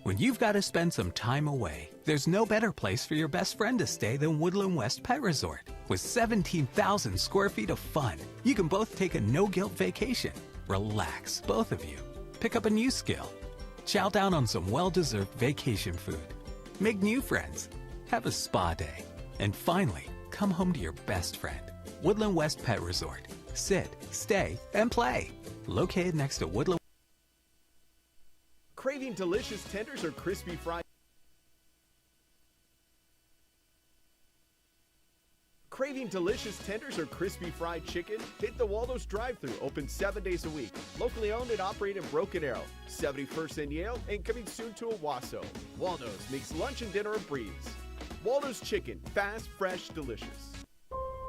When you've got to spend some time away, there's no better place for your best friend to stay than Woodland West Pet Resort. With 17,000 square feet of fun, you can both take a no-guilt vacation. Relax, both of you. Pick up a new skill. Chow down on some well-deserved vacation food. Make new friends. Have a spa day. And finally, come home to your best friend. Woodland West Pet Resort. Sit, stay, and play. Located next to Woodland. Craving delicious tenders or crispy fried? Craving delicious tenders or crispy fried chicken? Hit the Waldo's drive-thru, open 7 days a week. Locally owned and operated in Broken Arrow, 71st and Yale, and coming soon to Owasso. Waldo's makes lunch and dinner a breeze. Waldo's Chicken, fast, fresh, delicious.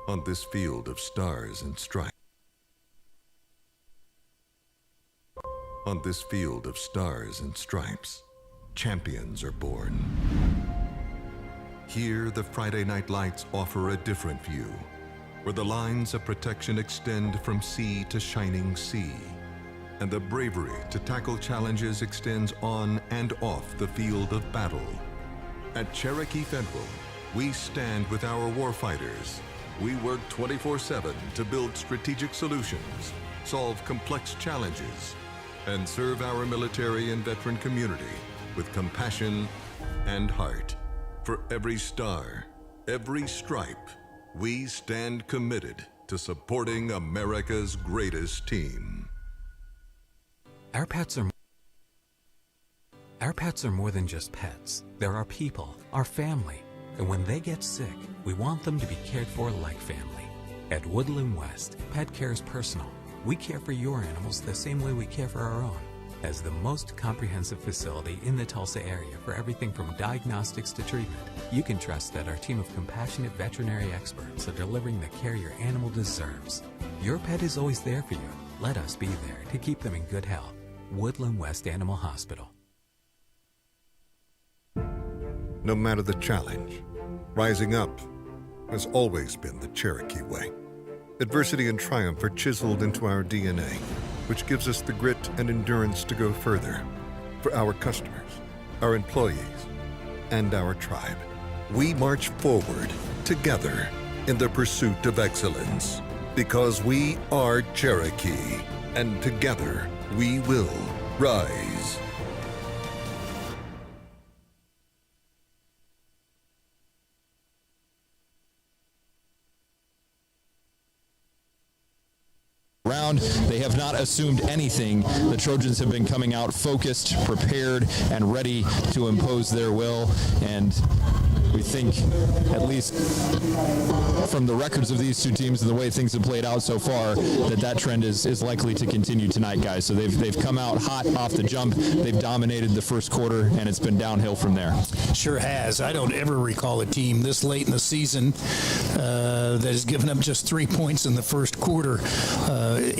On this field of stars and stripes. On this field of stars and stripes, champions are born. Here, the Friday night lights offer a different view, where the lines of protection extend from sea to shining sea, and the bravery to tackle challenges extends on and off the field of battle. At Cherokee Federal, we stand with our warfighters. We work 24/7 to build strategic solutions, solve complex challenges, and serve our military and veteran community with compassion and heart. For every star, every stripe, we stand committed to supporting America's greatest team. Our pets are more than just pets. They're our people, our family. And when they get sick, we want them to be cared for like family. At Woodland West, pet care is personal. We care for your animals the same way we care for our own. As the most comprehensive facility in the Tulsa area for everything from diagnostics to treatment, you can trust that our team of compassionate veterinary experts are delivering the care your animal deserves. Your pet is always there for you. Let us be there to keep them in good health. Woodland West Animal Hospital. No matter the challenge, rising up has always been the Cherokee way. Adversity and triumph are chiseled into our DNA, which gives us the grit and endurance to go further. For our customers, our employees, and our tribe, we march forward together in the pursuit of excellence. Because we are Cherokee, and together we will rise. They have not assumed anything. The Trojans have been coming out focused, prepared, and ready to impose their will. And we think, at least from the records of these two teams and the way things have played out so far, that trend is likely to continue tonight, guys. So they've come out hot off the jump. They've dominated the first quarter, and it's been downhill from there. Sure has. I don't ever recall a team this late in the season that has given up just 3 points in the first quarter.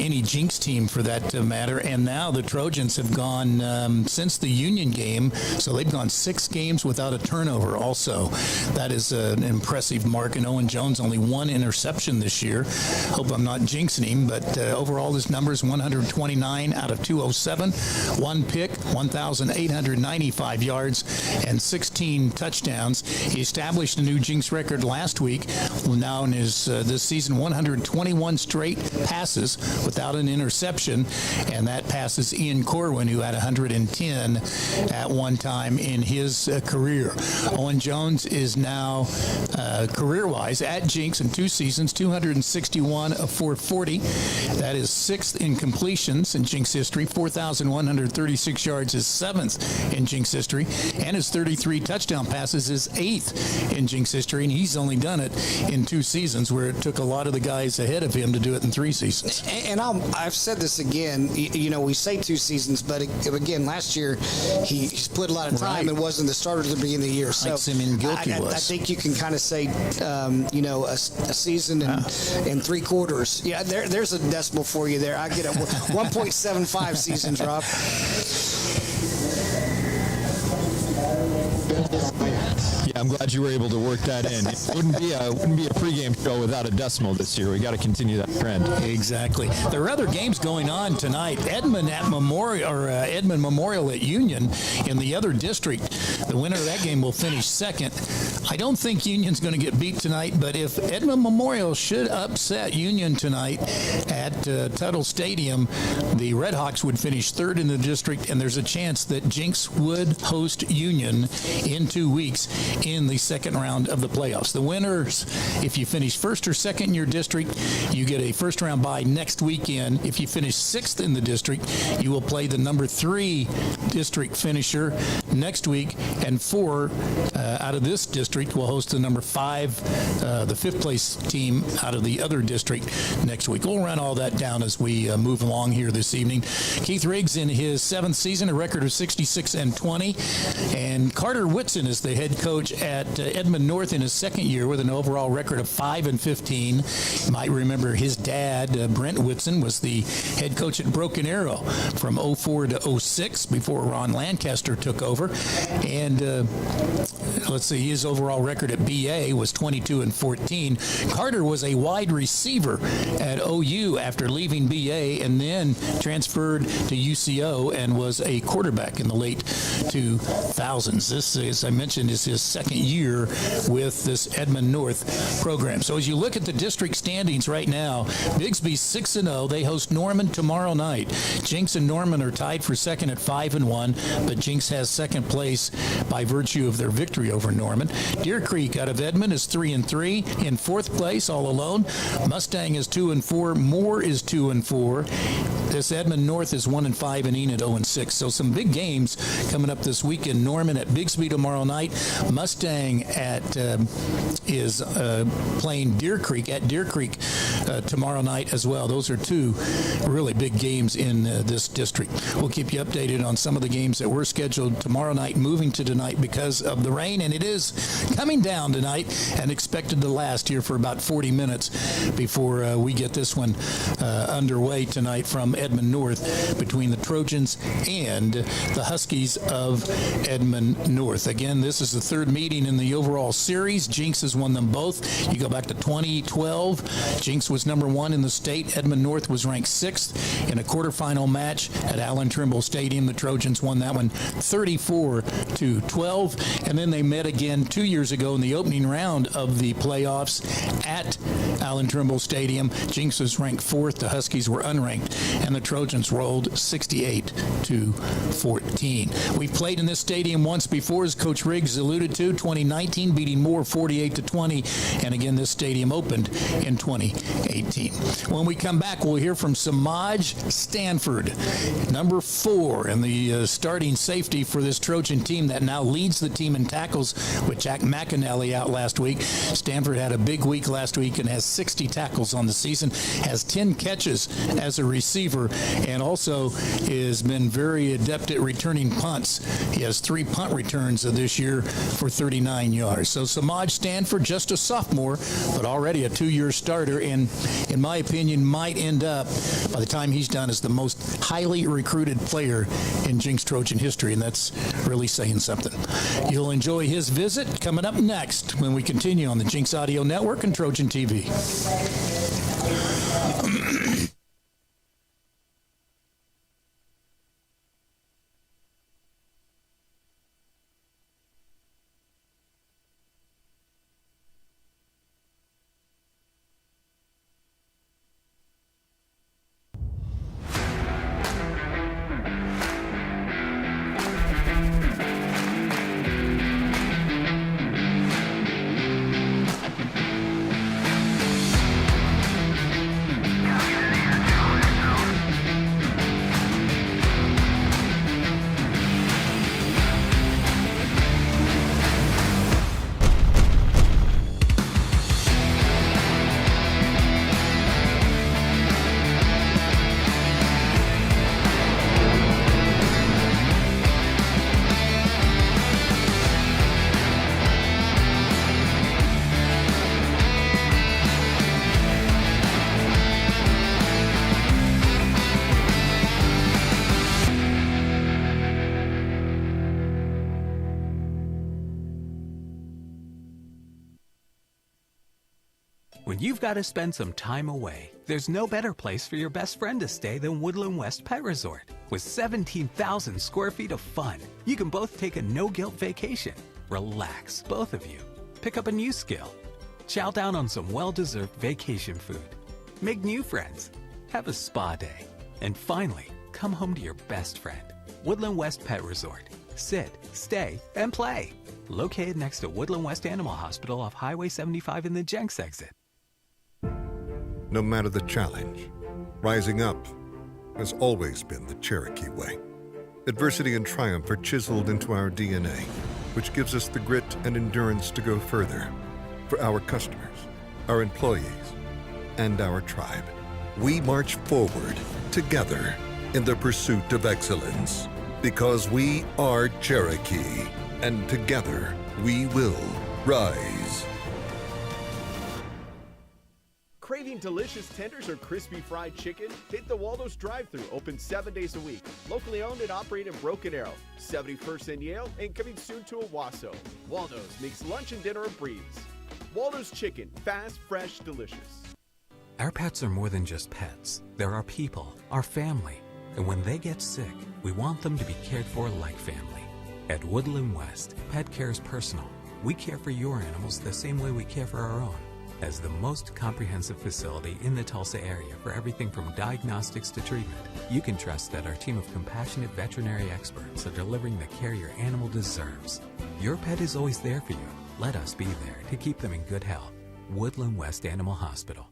Any Jenks team, for that matter. And now the Trojans have gone since the Union game, so they've gone 6 games without a turnover also. That is an impressive mark. And Owen Jones only 1 interception this year. Hope I'm not jinxing him, but overall his numbers 129 out of 207, 1 pick, 1,895 yards, and 16 touchdowns. He established a new Jenks record last week. Now in his this season, 121 straight passes without an interception, and that passes Ian Corwin, who had 110 at one time in his career. Owen Jones is now career-wise at Jenks in 2 seasons, 261 of 440. That is 6th in completions in Jenks history. 4,136 yards is 7th in Jenks history, and his 33 touchdown passes is 8th in Jenks history, and he's only done it in 2 seasons, where it took a lot of the guys ahead of him to do it in 3 seasons. And I've said this again, we say 2 seasons, but again, last year he split a lot of time and wasn't the starter at the beginning of the year. So Like Simeon Gilkey was. I think you can kind of say, a season and 3 quarters. Yeah, there's a decimal for you there. I get a 1.75 seasons, Rob. Yeah, I'm glad you were able to work that in. It wouldn't be a pregame show without a decimal this year. We got to continue that trend. Exactly. There are other games going on tonight. Edmond Memorial at Union in the other district. The winner of that game will finish second. I don't think Union's going to get beat tonight, but if Edmond Memorial should upset Union tonight at Tuttle Stadium, the Redhawks would finish third in the district, and there's a chance that Jenks would host Union in 2 weeks in the second round of the playoffs. The winners, if you finish first or second in your district, you get a first round bye next weekend. If you finish sixth in the district, you will play the number 3 district finisher next week, and 4 out of this district will host the number 5, the 5th place team out of the other district next week. We'll run all that down as we move along here this evening. Keith Riggs in his 7th season, a record of 66-20, and Carter Whitson is the head coach at Edmond North in his 2nd year with an overall record of 5-15. You might remember his dad, Brent Whitson, was the head coach at Broken Arrow from 04 to 06 before Ron Lancaster took over. And let's see, his overall record at BA was 22-14. Carter was a wide receiver at OU after leaving BA and then transferred to UCO and was a quarterback in the late 2000s. This, as I mentioned, is his 2nd year with this Edmond North program. So as you look at the district standings right now, Bigsby's 6-0. They host Norman tomorrow night. Jenks and Norman are tied for 2nd at 5-1, but Jenks has 2nd place by virtue of their victory over Norman. Deer Creek out of Edmond is 3-3. In 4th place, all alone. Mustang is 2-4. Moore is 2-4. This Edmond North is 1-5 and Enid 0-6. So some big games coming up this weekend. Norman at Bigsby tomorrow night. Mustang is playing Deer Creek at Deer Creek tomorrow night as well. Those are 2 really big games in this district. We'll keep you updated on some of the games that were scheduled tomorrow night, moving to tonight because of the rain, and it is coming down tonight and expected to last here for about 40 minutes before we get this one underway tonight from Edmond North between the Trojans and the Huskies of Edmond North. Again, this is the 3rd meeting in the overall series. Jenks has won them both. You go back to 2012. Jenks was number 1 in the state. Edmond North was ranked 6th in a quarterfinal match at Allen Trimble Stadium. The Trojans won that one 34-12, and then they met again 2 years ago in the opening round of the playoffs at Allen Trimble Stadium. Jenks was ranked 4th. The Huskies were unranked, and the Trojans rolled 68-14. We've played in this stadium once before, as Coach Riggs alluded to, 2019, beating Moore 48-20, and again, this stadium opened in 2018. When we come back, we'll hear from Samaj Stanford, number 4, and the starting safety for this Trojan team that now leads the team in tackles with Jack McAnally out last week. Stanford had a big week last week and has 60 tackles on the season, has 10 catches as a receiver, and also has been very adept at returning punts. He has 3 punt returns this year for 39 yards. So Samaj Stanford, just a sophomore, but already a 2-year starter, and in my opinion might end up, by the time he's done, as the most highly recruited player in Jenks Trojan history, and that's really saying something. You'll enjoy his visit coming up next when we continue on the Jenks Audio Network and Trojan TV. When you've got to spend some time away, there's no better place for your best friend to stay than Woodland West Pet Resort. With 17,000 square feet of fun, you can both take a no-guilt vacation. Relax, both of you. Pick up a new skill. Chow down on some well-deserved vacation food. Make new friends. Have a spa day. And finally, come home to your best friend. Woodland West Pet Resort. Sit, stay, and play. Located next to Woodland West Animal Hospital off Highway 75 in the Jenks exit. No matter the challenge, rising up has always been the Cherokee way. Adversity and triumph are chiseled into our DNA, which gives us the grit and endurance to go further. For our customers, our employees, and our tribe, we march forward together in the pursuit of excellence. Because we are Cherokee, and together we will rise. Craving delicious tenders or crispy fried chicken? Hit the Waldo's drive-thru, open 7 days a week. Locally owned and operated in Broken Arrow, 71st and Yale, and coming soon to Owasso. Waldo's makes lunch and dinner a breeze. Waldo's Chicken, fast, fresh, delicious. Our pets are more than just pets. They're our people, our family. And when they get sick, we want them to be cared for like family. At Woodland West, pet care is personal. We care for your animals the same way we care for our own. As the most comprehensive facility in the Tulsa area for everything from diagnostics to treatment, you can trust that our team of compassionate veterinary experts are delivering the care your animal deserves. Your pet is always there for you. Let us be there to keep them in good health. Woodland West Animal Hospital.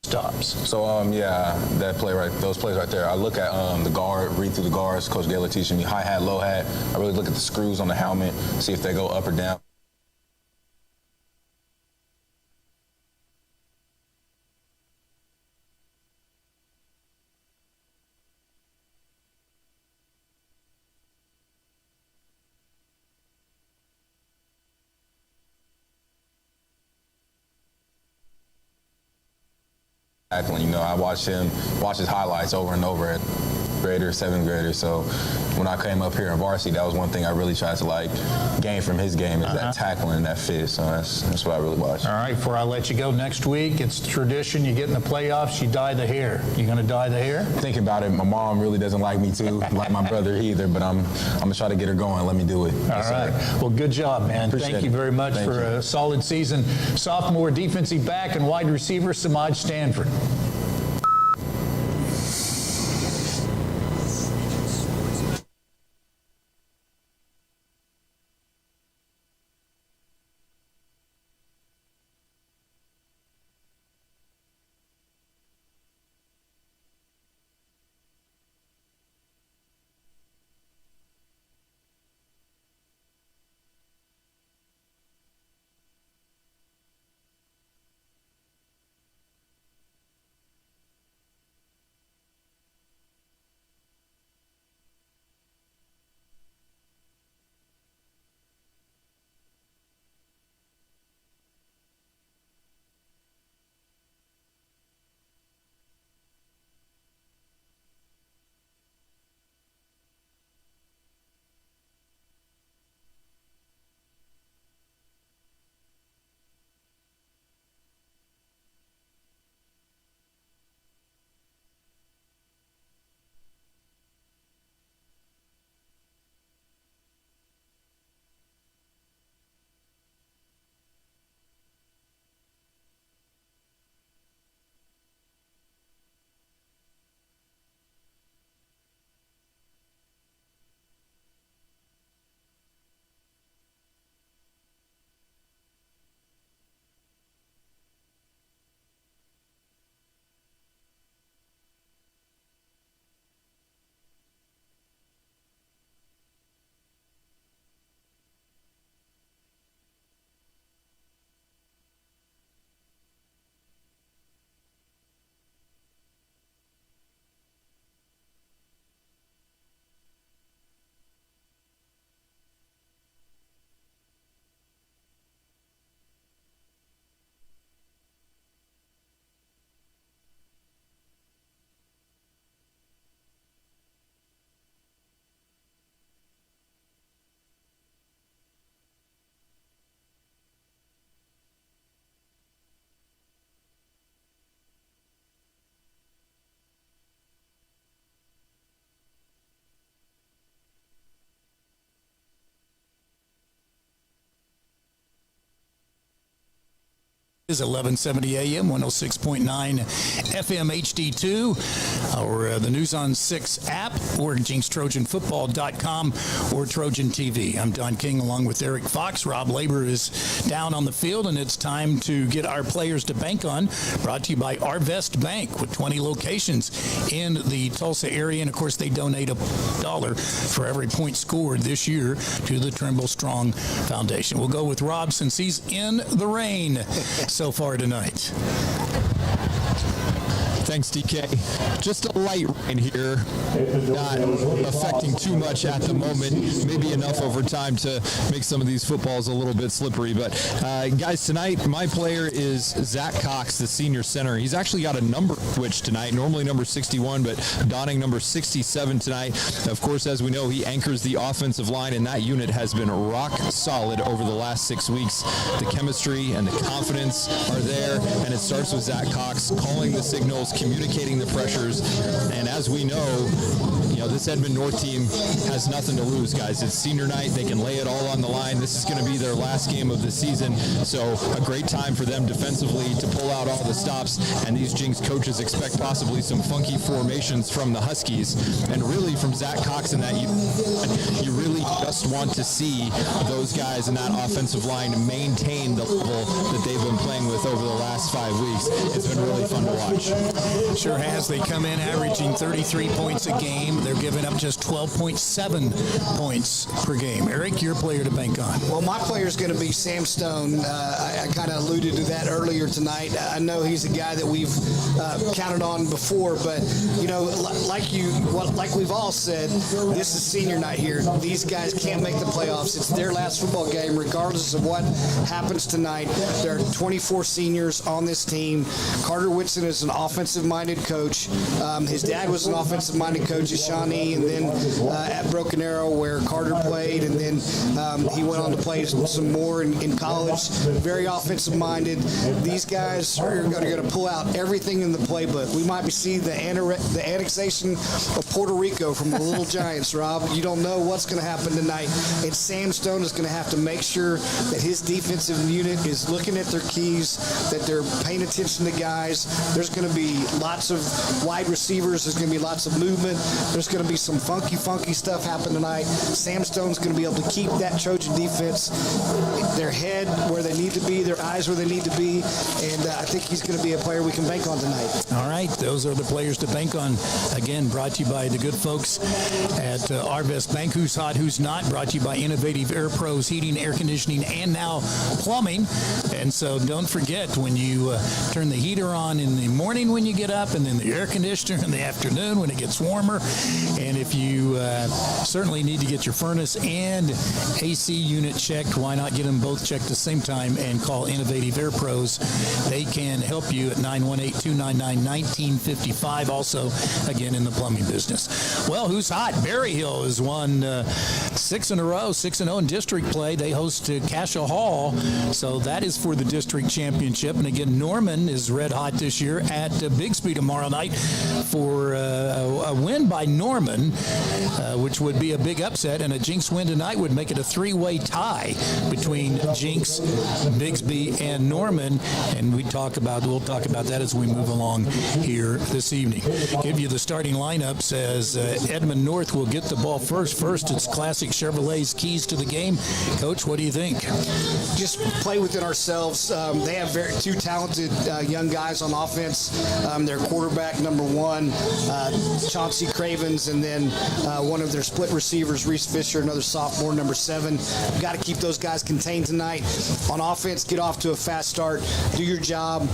Stops. So yeah, that play right, those plays right there. I look at the guard, read through the guards. Coach Gaylor teaching me high hat, low hat. I really look at the screws on the helmet, see if they go up or down. You know, I watch his highlights over and over at grader, seventh grader. So when I came up here in varsity, that was one thing I really tried to like gain from his game is that tackling and that fit. So that's what I really watch. All right, before I let you go, next week it's tradition. You get in the playoffs, you dye the hair. You gonna dye the hair? Thinking about it, my mom really doesn't like me too, like my brother either. But I'm gonna try to get her going. Let me do it. All right. Well, good job, man. Thank you very much for a solid season. Sophomore defensive back and wide receiver Samaj Stanford. is 1170 AM, 106.9 FM HD2, or the News on 6 app, or JinksTrojanFootball.com, or Trojan TV. I'm Don King along with Eric Fox. Rob Labor is down on the field, and it's time to get our players to bank on. Brought to you by Arvest Bank with 20 locations in the Tulsa area. And, of course, they donate $1 for every point scored this year to the Trimble Strong Foundation. We'll go with Rob since he's in the rain so far tonight. Thanks, DK. Just a light rain here, not affecting too much at the moment. Maybe enough over time to make some of these footballs a little bit slippery. But, guys, tonight my player is Zach Cox, the senior center. He's actually got a number switch tonight, normally number 61, but donning number 67 tonight. Of course, as we know, he anchors the offensive line, and that unit has been rock solid over the last 6 weeks. The chemistry and the confidence are there, and it starts with Zach Cox calling the signals, communicating the pressures, and as we know, this Edmond North team has nothing to lose, guys. It's senior night. They can lay it all on the line. This is going to be their last game of the season, so a great time for them defensively to pull out all the stops, and these Jinx coaches expect possibly some funky formations from the Huskies, and really from Zach Cox and that you really just want to see those guys in that offensive line maintain the level that they've been playing with over the last 5 weeks. It's been really fun to watch. Sure has. They come in averaging 33 points a game. They're giving up just 12.7 points per game. Eric, your player to bank on. Well, my player is going to be Sam Stone. I kind of alluded to that earlier tonight. I know he's a guy that we've counted on before, but, like we've all said, this is senior night here. These guys can't make the playoffs. It's their last football game, regardless of what happens tonight. There are 24 seniors on this team. Carter Whitson is an offensive-minded coach. His dad was an offensive-minded coach at Shawnee, and then at Broken Arrow, where Carter played, and then he went on to play some more in college. Very offensive-minded. These guys are going to pull out everything in the playbook. We might be seeing the annexation of Puerto Rico from the Little Giants, Rob. You don't know what's going to happen tonight, and Sam Stone is going to have to make sure that his defensive unit is looking at their keys, that they're paying attention to guys. There's going to be lots of wide receivers. There's going to be lots of movement. There's going to be some funky stuff happen tonight. Sam Stone's going to be able to keep that Trojan defense, their head where they need to be, their eyes where they need to be, and I think he's going to be a player we can bank on tonight. All right, those are the players to bank on. Again, brought to you by the good folks at Arvest Bank. Who's hot, who's not? Brought to you by Innovative Air Pros, heating, air conditioning, and now plumbing. And so don't forget, when you turn the heater on in the morning when you get up, and then the air conditioner in the afternoon when it gets warmer. And if you certainly need to get your furnace and AC unit checked, why not get them both checked at the same time and call Innovative Air Pros? They can help you at 918-299-1955. Also, again, in the plumbing business. Well, who's hot? Berry Hill has won 6 in a row, 6-0 in district play. They host Cassia Hall, so that is for the district championship. And again, Norman is red hot this year at Bixby tomorrow night for a win by Norman, which would be a big upset, and a Jinx win tonight would make it a 3-way tie between Jinx, Bixby, and Norman. And we'll talk about that as we move along here this evening. Give you the starting lineup. Says Edmond North will get the ball first. First, it's Classic Chevrolet's keys to the game. Coach, what do you think? Just play within ourselves. They have two talented young guys on offense. Their quarterback, number 1, Chauncey Cravens, and then one of their split receivers, Reese Fisher, another sophomore, number 7. We've got to keep those guys contained tonight. On offense, get off to a fast start. Do your job.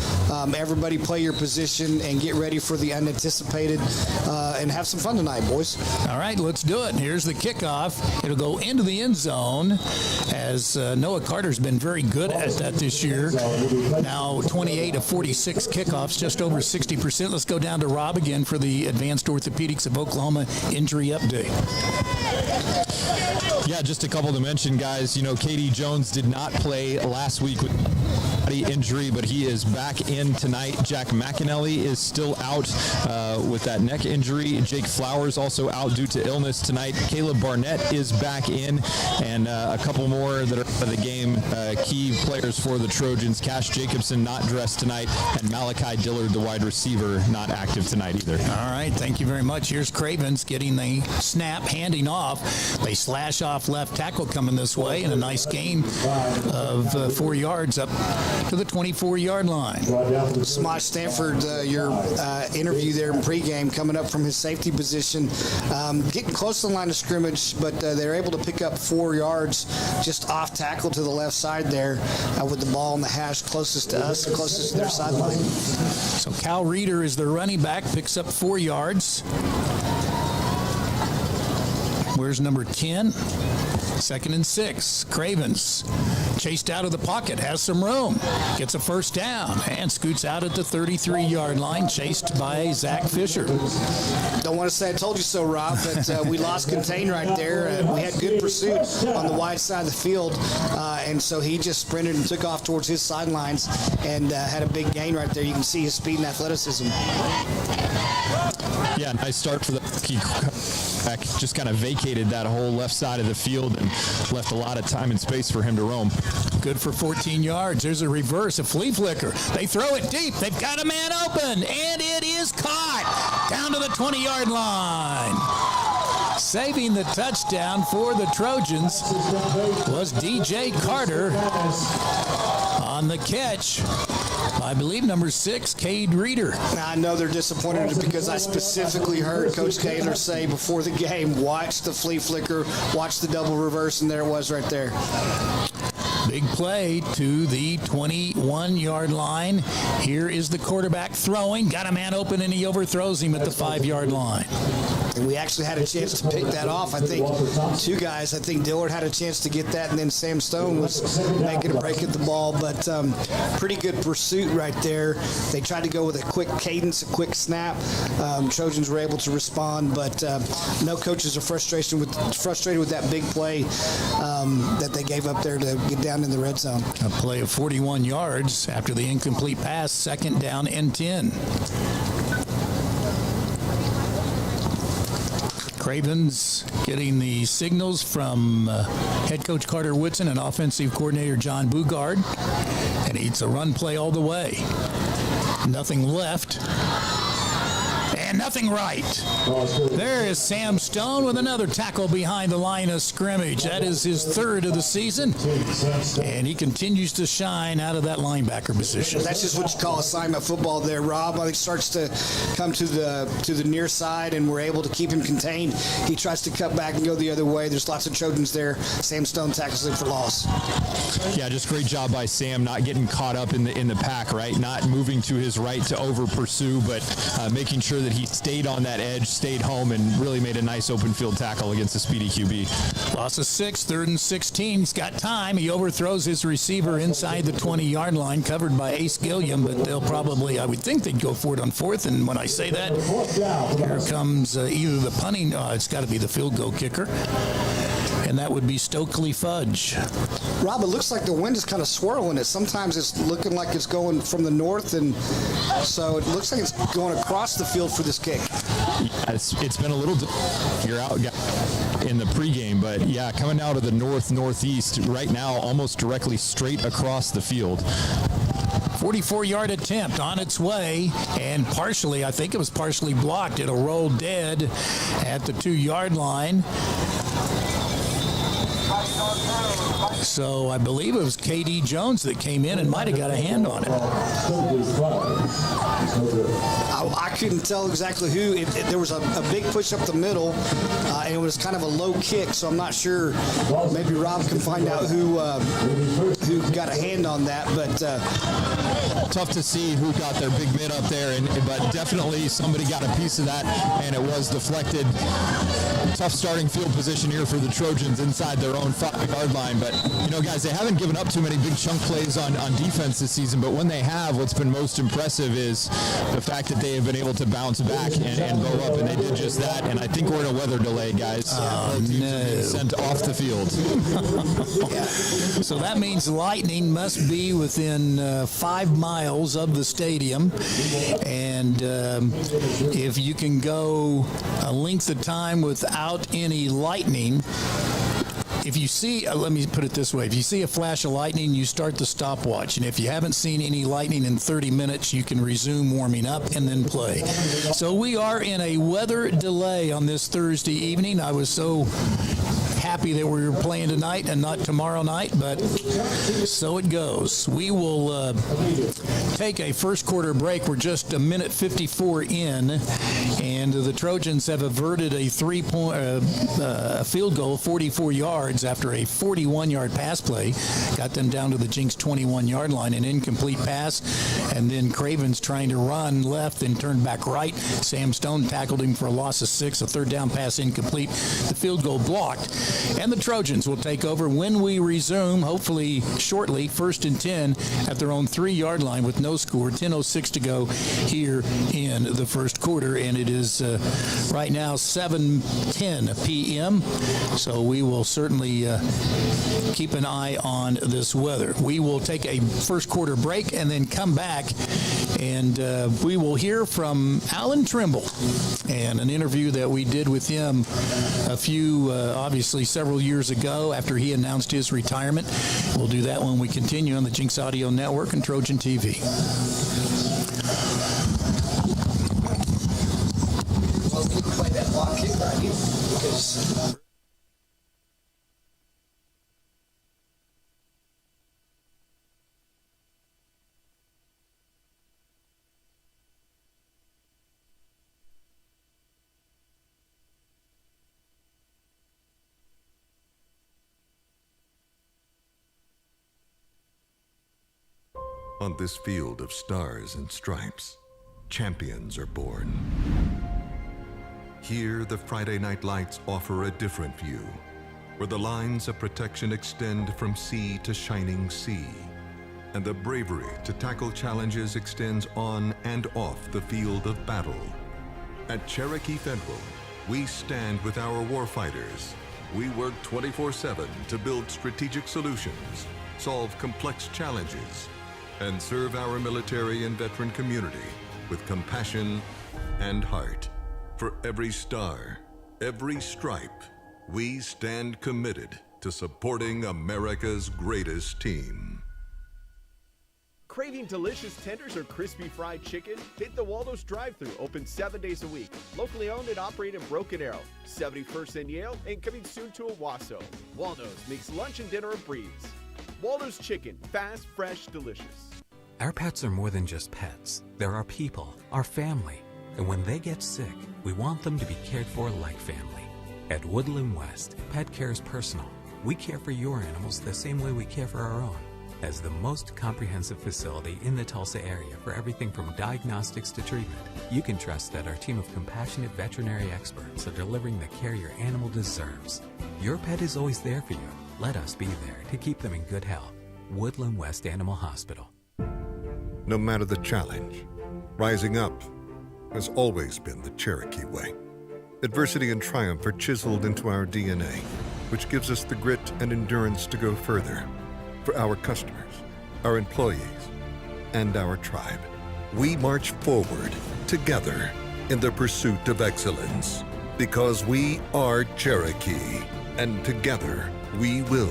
Everybody play your position and get ready for the unanticipated and have some fun tonight, boys. All right, let's do it. Here's the kickoff. It'll go into the end zone, as Noah Carter's been very good at that this year. Now 28 of 46 kickoffs, just over 60%. Let's go down to Rob again for the Advanced Orthopedics of Oklahoma injury update. Yeah, just a couple to mention, guys. Katie Jones did not play last week with body injury, but he is back in tonight. Jack McAnally is still out with that neck injury. Jake Flowers also out due to illness tonight. Caleb Barnett is back in, and a couple more that are out of the game. Key players for the Trojans. Cash Jacobson not dressed tonight, and Malachi Dillard, the wide receiver, not active tonight either. All right, thank you very much. Here's Cravens getting the snap, handing off. They slash off left tackle coming this way, and a nice gain of 4 yards up to the 24-yard line. Smosh Stanford, your interview there in pregame, coming up from his safety position, getting close to the line of scrimmage, but they're able to pick up 4 yards just off tackle to the left side there with the ball on the hash closest to us, closest to their sideline. So Cal Reeder is their running back, picks up 4 yards. Where's number 10? 2nd and 6. Cravens chased out of the pocket, has some room, gets a first down, and scoots out at the 33-yard line, chased by Zach Fisher. Don't want to say I told you so, Rob, but we lost contain right there. We had good pursuit on the wide side of the field, and so he just sprinted and took off towards his sidelines and had a big gain right there. You can see his speed and athleticism. Yeah, nice start for the key back. Just kind of vacated that whole left side of the field and left a lot of time and space for him to roam. Good for 14 yards. There's a reverse, a flea flicker. They throw it deep. They've got a man open, and it is caught down to the 20-yard line. Saving the touchdown for the Trojans was DJ Carter on the catch. I believe number 6, Cade Reeder. Now, I know they're disappointed because I specifically heard Coach Taylor say before the game, watch the flea flicker, watch the double reverse, and there it was right there. Big play to the 21-yard line. Here is the quarterback throwing. Got a man open, and he overthrows him at the 5-yard line. And we actually had a chance to pick that off. I think 2 guys. I think Dillard had a chance to get that, and then Sam Stone was making a break at the ball. But pretty good pursuit right there. They tried to go with a quick cadence, a quick snap. Trojans were able to respond, but no coaches are frustrated with that big play that they gave up there to get down in the red zone. A play of 41 yards after the incomplete pass, 2nd down and 10. Cravens getting the signals from head coach Carter Woodson and offensive coordinator John Bugard. And it's a run play all the way. Nothing left. And nothing right. There is Sam Stone with another tackle behind the line of scrimmage. That is his 3rd of the season. And he continues to shine out of that linebacker position. That's just what you call assignment football there, Rob. He starts to come to the near side, and we're able to keep him contained. He tries to cut back and go the other way. There's lots of Trojans there. Sam Stone tackles him for loss. Yeah, just great job by Sam, not getting caught up in the pack, right? Not moving to his right to over pursue, but making sure that he stayed on that edge, stayed home, and really made a nice open field tackle against the speedy QB. Loss of 6, 3rd and 16. He's got time. He overthrows his receiver inside the 20-yard line, covered by Ace Gilliam, but they'll probably, I would think they'd go for it on 4th, and when I say that, here comes either the punting, it's got to be the field goal kicker, and that would be Stokely Fudge. Rob, it looks like the wind is kind of swirling it. Sometimes it's looking like it's going from the north, and so it looks like it's going across the field for this kick. It's been a little figure out in the pregame, but yeah, coming out of the northeast right now, almost directly straight across the field. 44-yard attempt on its way, and I think it was partially blocked. It'll roll dead at the 2-yard line. So I believe it was K.D. Jones that came in and might have got a hand on it. I couldn't tell exactly who. There was a big push up the middle, and it was kind of a low kick, so I'm not sure. Maybe Rob can find out who got a hand on that, but tough to see who got their big mid up there, but definitely somebody got a piece of that, and it was deflected. Tough starting field position here for the Trojans inside their own 5-yard line, but guys, they haven't given up too many big chunk plays on defense this season, but when they have, what's been most impressive is the fact that they have been able to bounce back and go up, and they did just that, and I think we're in a weather delay, guys. No. Sent off the field. So that means Lightning must be within 5 miles of the stadium, and if you can go a length of time without any lightning, if you see, let me put it this way, if you see a flash of lightning, you start the stopwatch. And if you haven't seen any lightning in 30 minutes, you can resume warming up and then play. So we are in a weather delay on this Thursday evening. I was so happy that we were playing tonight and not tomorrow night, but so it goes. We will take a first quarter break. We're just a minute 54 in, and the Trojans have averted a field goal, 44 yards after a 41-yard pass play. Got them down to the Jenks 21-yard line, an incomplete pass, and then Craven's trying to run left and turn back right. Sam Stone tackled him for a loss of 6, a third down pass incomplete. The field goal blocked. And the Trojans will take over when we resume, hopefully shortly, 1st and 10 at their own 3-yard line with no score. 10:06 to go here in the first quarter, and it is right now 7:10 p.m., so we will certainly keep an eye on this weather. We will take a first quarter break and then come back, and we will hear from Alan Trimble and an interview that we did with him obviously several years ago after he announced his retirement. We'll do that when we continue on the Jenks Audio Network and Trojan TV. Well, we can play that block kick right here because... On this field of stars and stripes, champions are born. Here, the Friday night lights offer a different view, where the lines of protection extend from sea to shining sea, and the bravery to tackle challenges extends on and off the field of battle. At Cherokee Federal, we stand with our warfighters. We work 24/7 to build strategic solutions, solve complex challenges, and serve our military and veteran community with compassion and heart. For every star, every stripe, we stand committed to supporting America's greatest team. Craving delicious tenders or crispy fried chicken? Hit the Waldo's drive-thru, open 7 days a week. Locally owned and operated in Broken Arrow, 71st and Yale, and coming soon to Owasso. Waldo's makes lunch and dinner a breeze. Waldo's Chicken, fast, fresh, delicious. Our pets are more than just pets. They're our people, our family. And when they get sick, we want them to be cared for like family. At Woodland West, pet care is personal. We care for your animals the same way we care for our own. As the most comprehensive facility in the Tulsa area for everything from diagnostics to treatment, you can trust that our team of compassionate veterinary experts are delivering the care your animal deserves. Your pet is always there for you. Let us be there to keep them in good health. Woodland West Animal Hospital. No matter the challenge, rising up has always been the Cherokee way. Adversity and triumph are chiseled into our DNA, which gives us the grit and endurance to go further. For our customers, our employees, and our tribe, we march forward together in the pursuit of excellence, because we are Cherokee, and together we will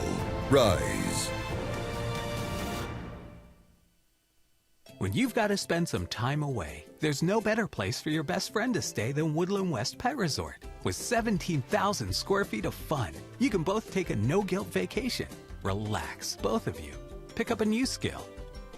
rise. When you've got to spend some time away, there's no better place for your best friend to stay than Woodland West Pet Resort. With 17,000 square feet of fun, you can both take a no-guilt vacation. Relax, both of you. Pick up a new skill.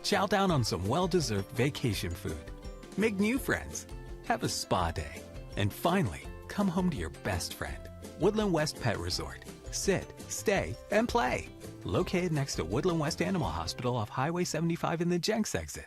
Chow down on some well-deserved vacation food. Make new friends. Have a spa day. And finally, come home to your best friend. Woodland West Pet Resort. Sit, stay, and play. Located next to Woodland West Animal Hospital off Highway 75 in the Jenks exit.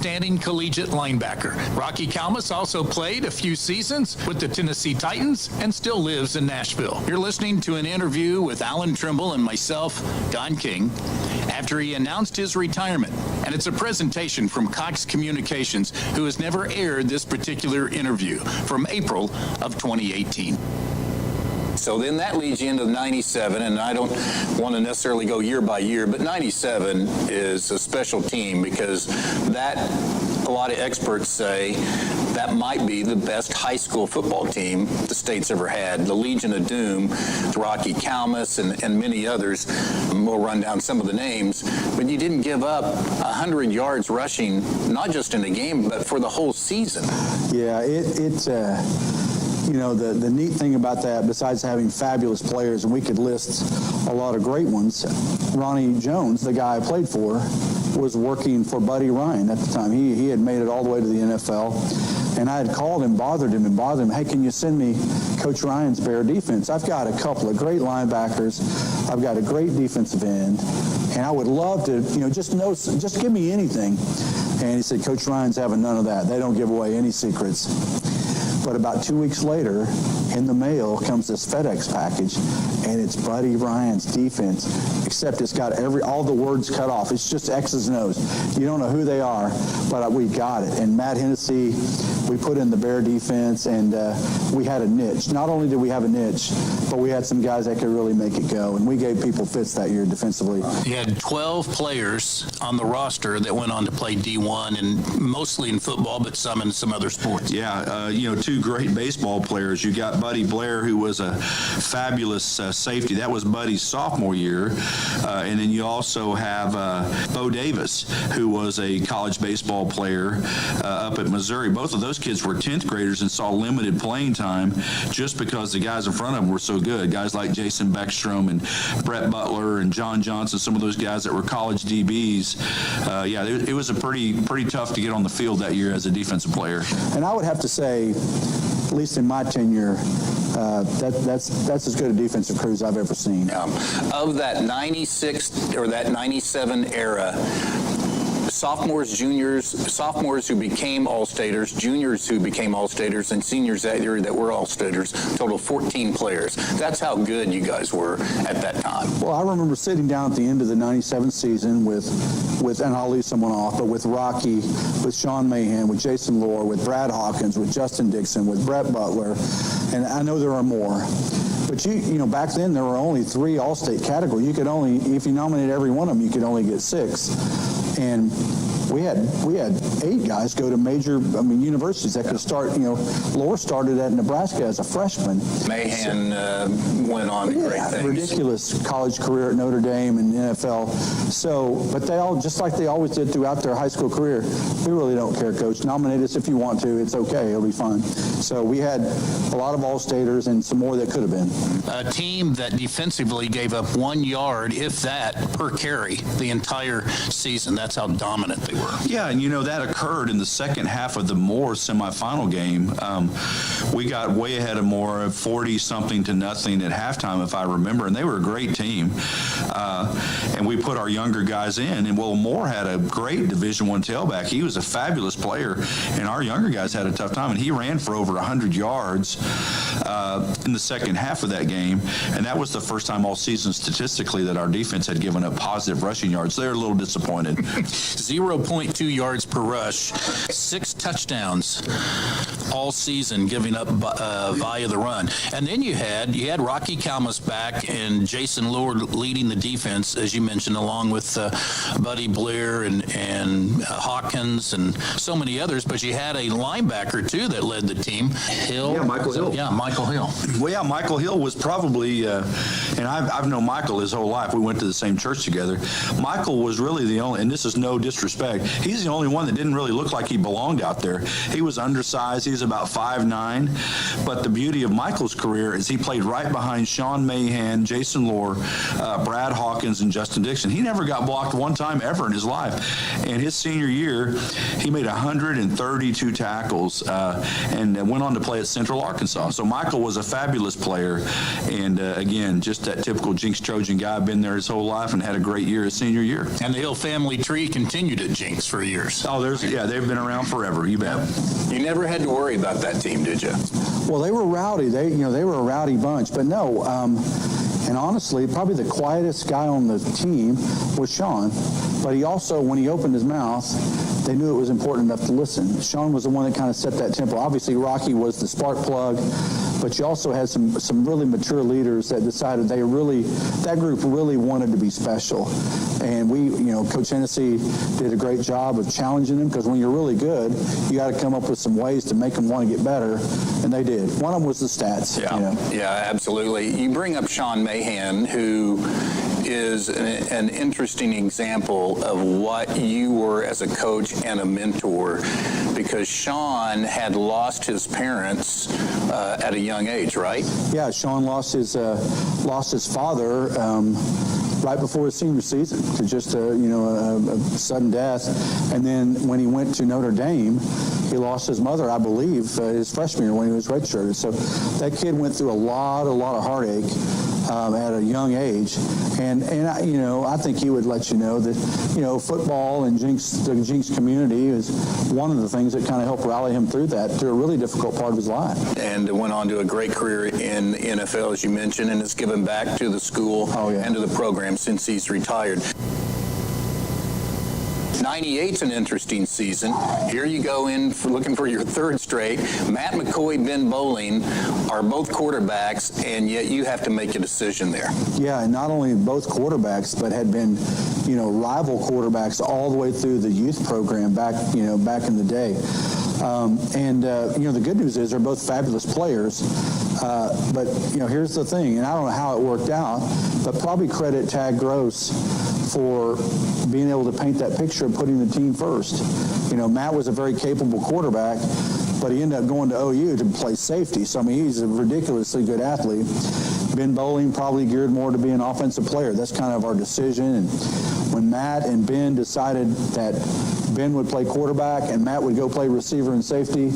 outstanding collegiate linebacker. Rocky Calmus also played a few seasons with the Tennessee Titans and still lives in Nashville. You're listening to an interview with Alan Trimble and myself, Don King, after he announced his retirement. And it's a presentation from Cox Communications, who has never aired this particular interview, from April of 2018. So then that leads you into 97, and I don't want to necessarily go year by year, but 97 is a special team because that, a lot of experts say, that might be the best high school football team the state's ever had. The Legion of Doom, Rocky Calmus, and many others. We'll run down some of the names, but you didn't give up 100 yards rushing, not just in a game, but for the whole season. Yeah, it's the neat thing about that, besides having fabulous players, and we could list a lot of great ones, Ronnie Jones, the guy I played for, was working for Buddy Ryan at the time. He had made it all the way to the NFL, and I had called him, bothered him, hey, can you send me Coach Ryan's Bear defense? I've got a couple of great linebackers. I've got a great defensive end, and I would love to, just give me anything. And he said, Coach Ryan's having none of that. They don't give away any secrets. But about 2 weeks later, in the mail comes this FedEx package, and it's Buddy Ryan's defense, except it's got all the words cut off. It's just X's and O's. You don't know who they are, but we got it. And Matt Hennessy, we put in the Bear defense, and we had a niche. Not only did we have a niche, but we had some guys that could really make it go, and we gave people fits that year defensively. You had 12 players on the roster that went on to play D1, and mostly in football, but some in some other sports. Yeah, two great baseball players. You got Buddy Blair, who was a fabulous safety. That was Buddy's sophomore year. And then you also have Bo Davis, who was a college baseball player up at Missouri. Both of those kids were 10th graders and saw limited playing time just because the guys in front of them were so good. Guys like Jason Beckstrom and Brett Butler and John Johnson, some of those guys that were college DBs. It was a pretty tough to get on the field that year as a defensive player. And I would have to say, at least in my tenure, that's as good a defensive crew as I've ever seen. Of that 96 or that 97 era, sophomores who became All-Staters, juniors who became All-Staters, and seniors that year that were All-Staters, total 14 players. That's how good you guys were at that time. Well, I remember sitting down at the end of the 97 season with and I'll leave someone off, but with Rocky, with Sean Mahan, with Jason Lohr, with Brad Hawkins, with Justin Dixon, with Brett Butler, and I know there are more. But back then there were only 3 All-State categories. You could only, if you nominated every one of them, you could only get 6. And we had 8 guys go to major universities that could start. Lohr started at Nebraska as a freshman. Mahan went on to great things. Ridiculous college career at Notre Dame and NFL. So, but they all, just like they always did throughout their high school career, we really don't care, Coach. Nominate us if you want to. It's okay. It'll be fun. So we had a lot of All-Staters and some more that could have been. A team that defensively gave up 1 yard, if that, per carry the entire season. That's how dominant they were. Yeah, and that occurred in the second half of the Moore semifinal game. We got way ahead of Moore, 40-something to nothing at halftime, if I remember, and they were a great team. And we put our younger guys in, and Moore had a great Division I tailback. He was a fabulous player, and our younger guys had a tough time, and he ran for over 100 yards in the second half of that game, and that was the first time all season statistically that our defense had given up positive rushing yards. They're a little disappointed. 0.2 yards per rush, 6 touchdowns all season giving up via the run. And then you had Rocky Calmus back and Jason Lohr leading the defense, as you mentioned, along with Buddy Blair and Hawkins and so many others. But you had a linebacker, too, that led the team. Hill. Yeah, Michael Hill. Yeah, Michael Hill. Well, yeah, Michael Hill was probably, and I've known Michael his whole life. We went to the same church together. Michael was really the only, and this is no disrespect, he's the only one that didn't really look like he belonged out there. He was undersized. He was about 5'9", but the beauty of Michael's career is he played right behind Sean Mahan, Jason Lohr, Brad Hawkins, and Justin Dixon. He never got blocked one time ever in his life. And his senior year, he made 132 tackles and went on to play at Central Arkansas. So Michael was a fabulous player, and again, just that typical Jenks Trojan guy, been there his whole life and had a great year his senior year. And the Hill family tree continued at Jenks for years. Oh, they've been around forever, you bet. You never had to worry about that team, did you? Well, they were rowdy. They were a rowdy bunch, but no. And honestly, probably the quietest guy on the team was Sean. But he also, when he opened his mouth, they knew it was important enough to listen. Sean was the one that kind of set that tempo. Obviously, Rocky was the spark plug, but you also had some really mature leaders that decided that group really wanted to be special. And Coach Hennessy did a great job of challenging them, because when you're really good, you got to come up with some ways to make them want to get better, and they did. One of them was the stats. Yeah, absolutely. You bring up Sean Mahan, who is an interesting example of what you were as a coach and a mentor, because Sean had lost his parents at a young age, right? Yeah, Sean lost his father right before his senior season to just a sudden death, and then when he went to Notre Dame, he lost his mother, I believe, his freshman year when he was redshirted. So that kid went through a lot of heartache at a young age, and I think he would let you know that football and the Jenks community is one of the things that kind of helped rally him through a really difficult part of his life. And went on to a great career in the NFL, as you mentioned, and has given back to the school and to the program since he's retired. 98's an interesting season. Here you go in looking for your third straight. Matt McCoy, Ben Bowling are both quarterbacks, and yet you have to make a decision there. Yeah, and not only both quarterbacks, but had been, rival quarterbacks all the way through the youth program back in the day. The good news is they're both fabulous players. But here's the thing, and I don't know how it worked out, but probably credit Tag Gross for being able to paint that picture of putting the team first. Matt was a very capable quarterback, but he ended up going to OU to play safety. So, he's a ridiculously good athlete. Ben Bowling probably geared more to be an offensive player. That's kind of our decision. And when Matt and Ben decided that Ben would play quarterback and Matt would go play receiver and safety,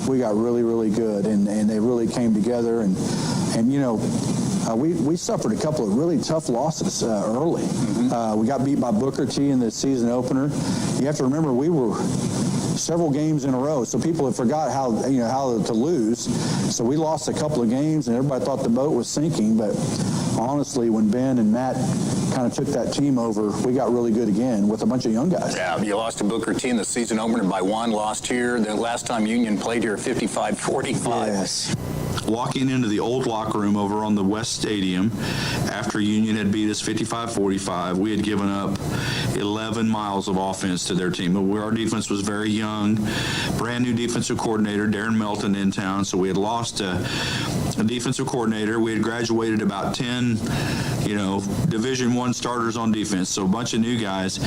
we got really, really good. And they really came together. We suffered a couple of really tough losses early. We got beat by Booker T in the season opener. You have to remember, we were several games in a row, so people have forgot how to lose. So we lost a couple of games, and everybody thought the boat was sinking. But honestly, when Ben and Matt kind of took that team over, we got really good again with a bunch of young guys. Yeah, you lost to Booker T in the season opener by 1, lost here. The last time Union played here, 55-45. Yes. Walking into the old locker room over on the West Stadium after Union had beat us 55-45, we had given up 11 miles of offense to their team. Our defense was very young, brand new defensive coordinator, Darren Melton, in town, so we had lost a defensive coordinator. We had graduated about 10, Division I starters on defense, so a bunch of new guys.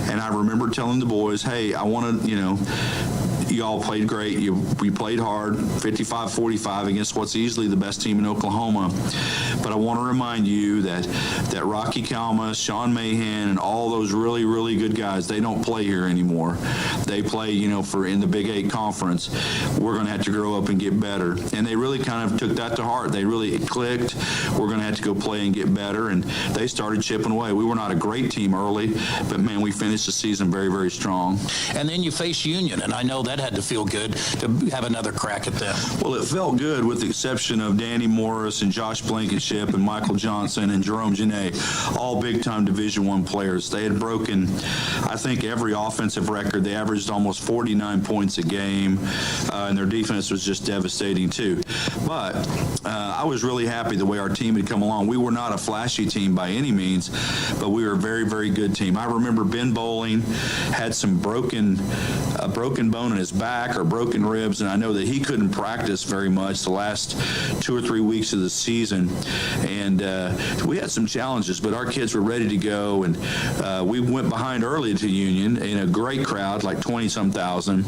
And I remember telling the boys, hey, I want to, y'all played great. We played hard, 55-45 against what's easily the best team in Oklahoma. But I want to remind you that Rocky Kalma, Sean Mahan, and all those really, really good guys, they don't play here anymore. They play, for in the Big 8 conference. We're going to have to grow up and get better. And they really kind of took that to heart. They really clicked. We're going to have to go play and get better. And they started chipping away. We were not a great team early, but, man, we finished the season very, very strong. And then you face Union, and I know that had to feel good to have another crack at them. Well, it felt good with the exception of Danny Morris and Josh Blankenship and Michael Johnson and Jerome Janae, all big-time Division I players. They had broken, I think, every offensive record. They averaged almost 49 points a game, and their defense was just devastating, too. But I was really happy the way our team had come along. We were not a flashy team by any means, but we were a very, very good team. I remember Ben Bowling had some broken bone in his back or broken ribs, and I know that he couldn't practice very much the last 2 or 3 weeks of the season. And we had some challenges, but our kids were ready to go, and we went behind early to Union in a great crowd, like 20-some thousand.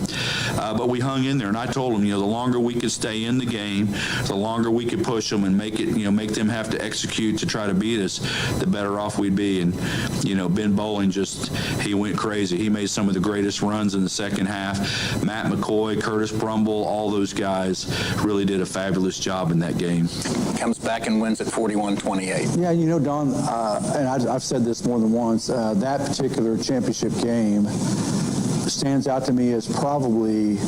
But we hung in there, and I told them, the longer we could stay in the game, the longer we could push them and make them have to execute to try to beat us, the better off we'd be. And, Ben Bowling he went crazy. He made some of the greatest runs in the second half. Matt McCoy, Curtis Brumble, all those guys really did a fabulous job in that game. Comes back and wins at 41-28. Yeah, Don, and I've said this more than once, that particular championship game stands out to me as probably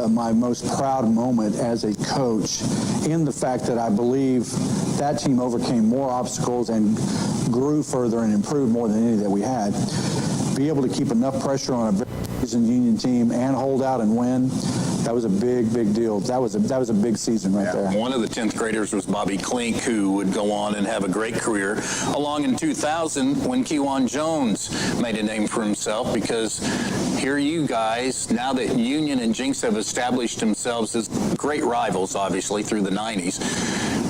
my most proud moment as a coach, in the fact that I believe that team overcame more obstacles and grew further and improved more than any that we had. Be able to keep enough pressure on a very seasoned Union team and hold out and win, that was a big, big deal. That was a big season right there. One of the 10th graders was Bobby Klink, who would go on and have a great career. Along in 2000, when Kewan Jones made a name for himself, because here you guys, now that Union and Jenks have established themselves as great rivals, obviously, through the 90s,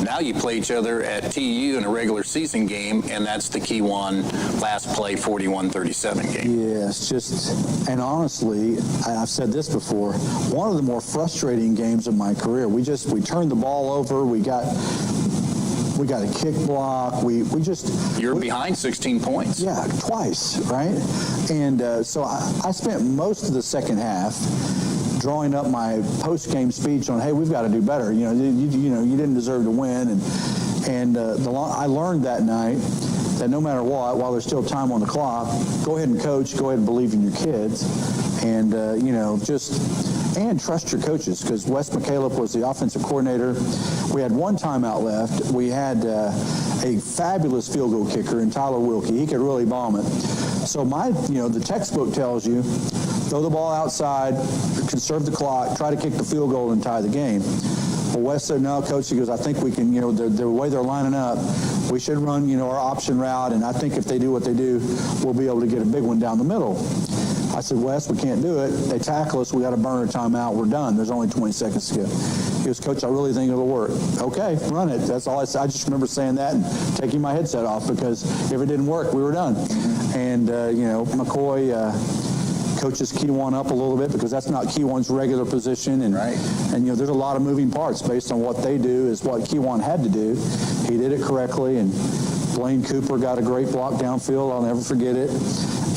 now you play each other at TU in a regular season game, and that's the Kewan last play 41-37 game. Yes, and honestly, I've said this before, one of the more frustrating games of my career. We turned the ball over. We got a kick block. You're behind 16 points. Yeah, twice, right? And so I spent most of the second half drawing up my post-game speech on, hey, we've got to do better. You didn't deserve to win. And I learned that night that no matter what, while there's still time on the clock, go ahead and coach, go ahead and believe in your kids, and, and trust your coaches, because Wes McCaleb was the offensive coordinator. We had one timeout left. We had a fabulous field goal kicker in Tyler Wilkie. He could really bomb it. So the textbook tells you, throw the ball outside, conserve the clock, try to kick the field goal and tie the game. Well, Wes said, no, Coach, he goes, I think we can, the way they're lining up, we should run, our option route, and I think if they do what they do, we'll be able to get a big one down the middle. I said, Wes, we can't do it. They tackle us. We got to burn a timeout. We're done. There's only 20 seconds to go. He goes, Coach, I really think it'll work. Okay, run it. That's all I said. I just remember saying that and taking my headset off, because if it didn't work, we were done. And, McCoy coaches Kewan up a little bit, because that's not Kewan's regular position. And, right. And there's a lot of moving parts based on what they do is what Kewan had to do. He did it correctly, and Blaine Cooper got a great block downfield. I'll never forget it.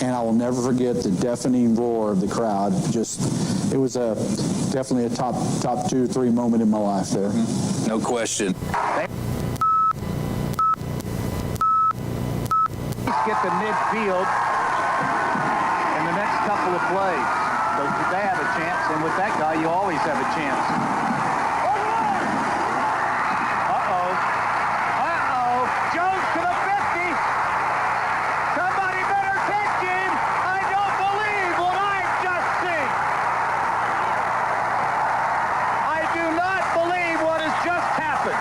And I will never forget the deafening roar of the crowd. It was definitely a top 2 or 3 moment in my life there. No question. Get to midfield in the next couple of plays. So they have a chance, and with that guy, you always have a chance. Jones to the 50. Somebody better catch him. I don't believe what I've just seen. I do not believe what has just happened.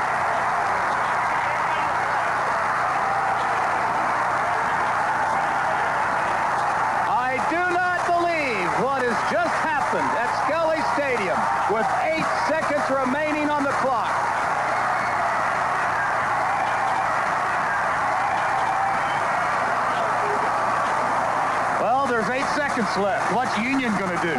I do not believe what has just happened at Skelly Stadium with 8 seconds remaining on the clock. Well, there's 8 seconds left. What's Union going to do?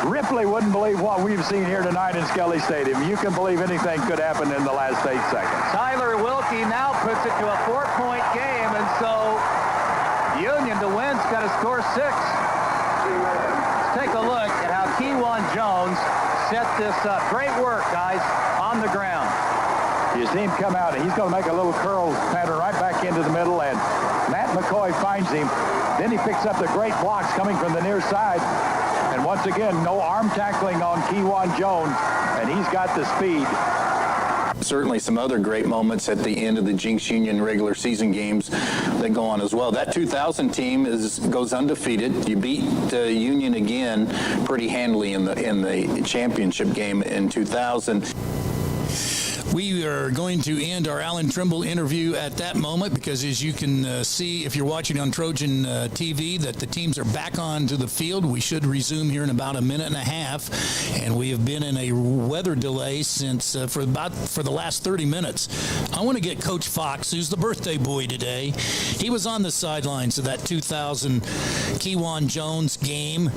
Ripley wouldn't believe what we've seen here tonight in Skelly Stadium. You can believe anything could happen in the last 8 seconds. Tyler Wilkie now puts it to a 4-point game, and so Union to win's got to score 6. Let's take a look at how Kewan Jones set this up. Great work, guys, on the ground. His team come out, and he's going to make a little curl pattern right back into the middle, and Matt McCoy finds him. Then he picks up the great blocks coming from the near side. And once again, no arm tackling on Kewan Jones, and he's got the speed. Certainly some other great moments at the end of the Jenks Union regular season games that go on as well. That 2000 team goes undefeated. You beat Union again pretty handily in the championship game in 2000. We are going to end our Alan Trimble interview at that moment because, as you can see if you're watching on Trojan TV, that the teams are back onto the field. We should resume here in about a minute and a half, and we have been in a weather delay since for the last 30 minutes. I want to get Coach Fox, who's the birthday boy today. He was on the sidelines of that 2000 Kewan Jones game,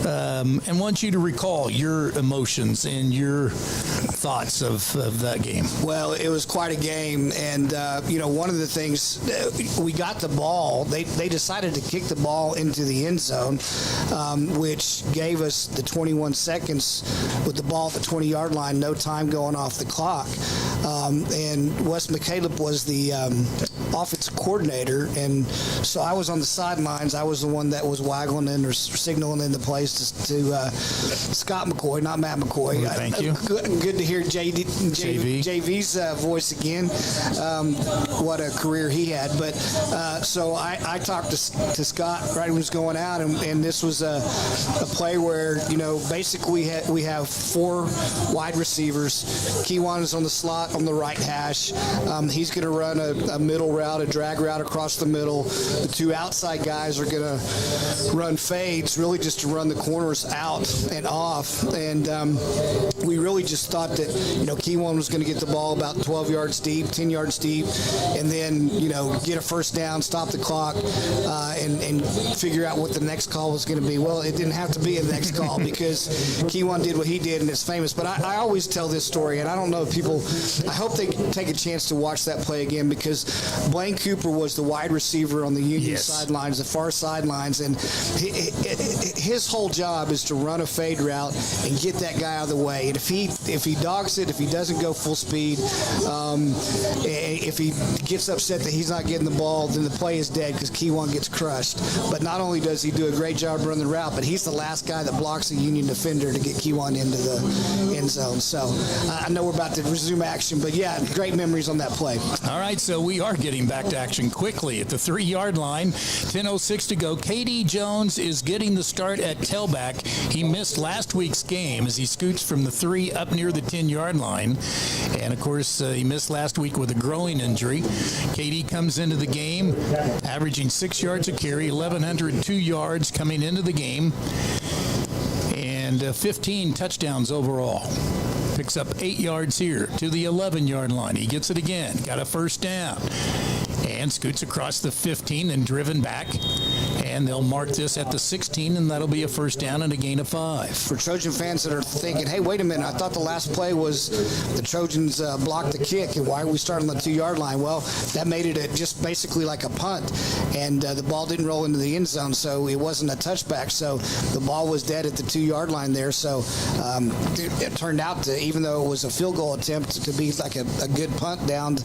and want you to recall your emotions and your thoughts of that game. Well, it was quite a game, and one of the things, we got the ball. They decided to kick the ball into the end zone, which gave us the 21 seconds with the ball at the 20-yard line, no time going off the clock. And Wes McCaleb was the offensive coordinator, and so I was on the sidelines. I was the one that was waggling in or signaling in the place to Scott McCoy, not Matt McCoy. Thank you. Good to hear JV's voice again. What a career he had. But so I talked to Scott right when he was going out, and this was a play where, basically we have four wide receivers. Kewan is on the slot on the right hash. He's going to run a middle route, a drag route across the middle. The two outside guys are going to run fades, really just to run the corners out and off. And we really just thought that, Kewan was going to get the ball about 12 yards deep, 10 yards deep, and then, get a first down, stop the clock, and figure out what the next call was going to be. Well, it didn't have to be a next call because Kewan did what he did, and it's famous. But I always tell this story, and I don't know if people, I hope they take a chance to watch that play again, because Blaine Cooper was the wide receiver on the Union sidelines, the far sidelines, and his whole job is to run a fade route and get that guy out of the way. And if he dogs it, if he doesn't go full speed, if he gets upset that he's not getting the ball, then the play is dead because Kewan gets crushed. But not only does he do a great job running the route, but he's the last guy that blocks a Union defender to get Kewan into the end zone. So I know we're about to resume action, but yeah, great memories on that play. All right, so we are getting back to action quickly at the 3-yard line. 10:06 to go. KD Jones is getting the start at tailback. He missed last week's game as he scoots from the 3 up near the 10-yard line. And, of course, he missed last week with a growing injury. KD comes into the game, averaging 6 yards a carry, 1,102 yards coming into the game, and 15 touchdowns overall. Picks up 8 yards here to the 11-yard line. He gets it again, got a first down, and scoots across the 15 and driven back. And they'll mark this at the 16, and that'll be a first down and a gain of 5. For Trojan fans that are thinking, hey, wait a minute, I thought the last play was the Trojans blocked the kick, and why are we starting on the 2-yard line? Well, that made it just basically like a punt, and the ball didn't roll into the end zone, so it wasn't a touchback. So the ball was dead at the 2-yard line there. So it turned out to, even though it was a field goal attempt, to be like a good punt down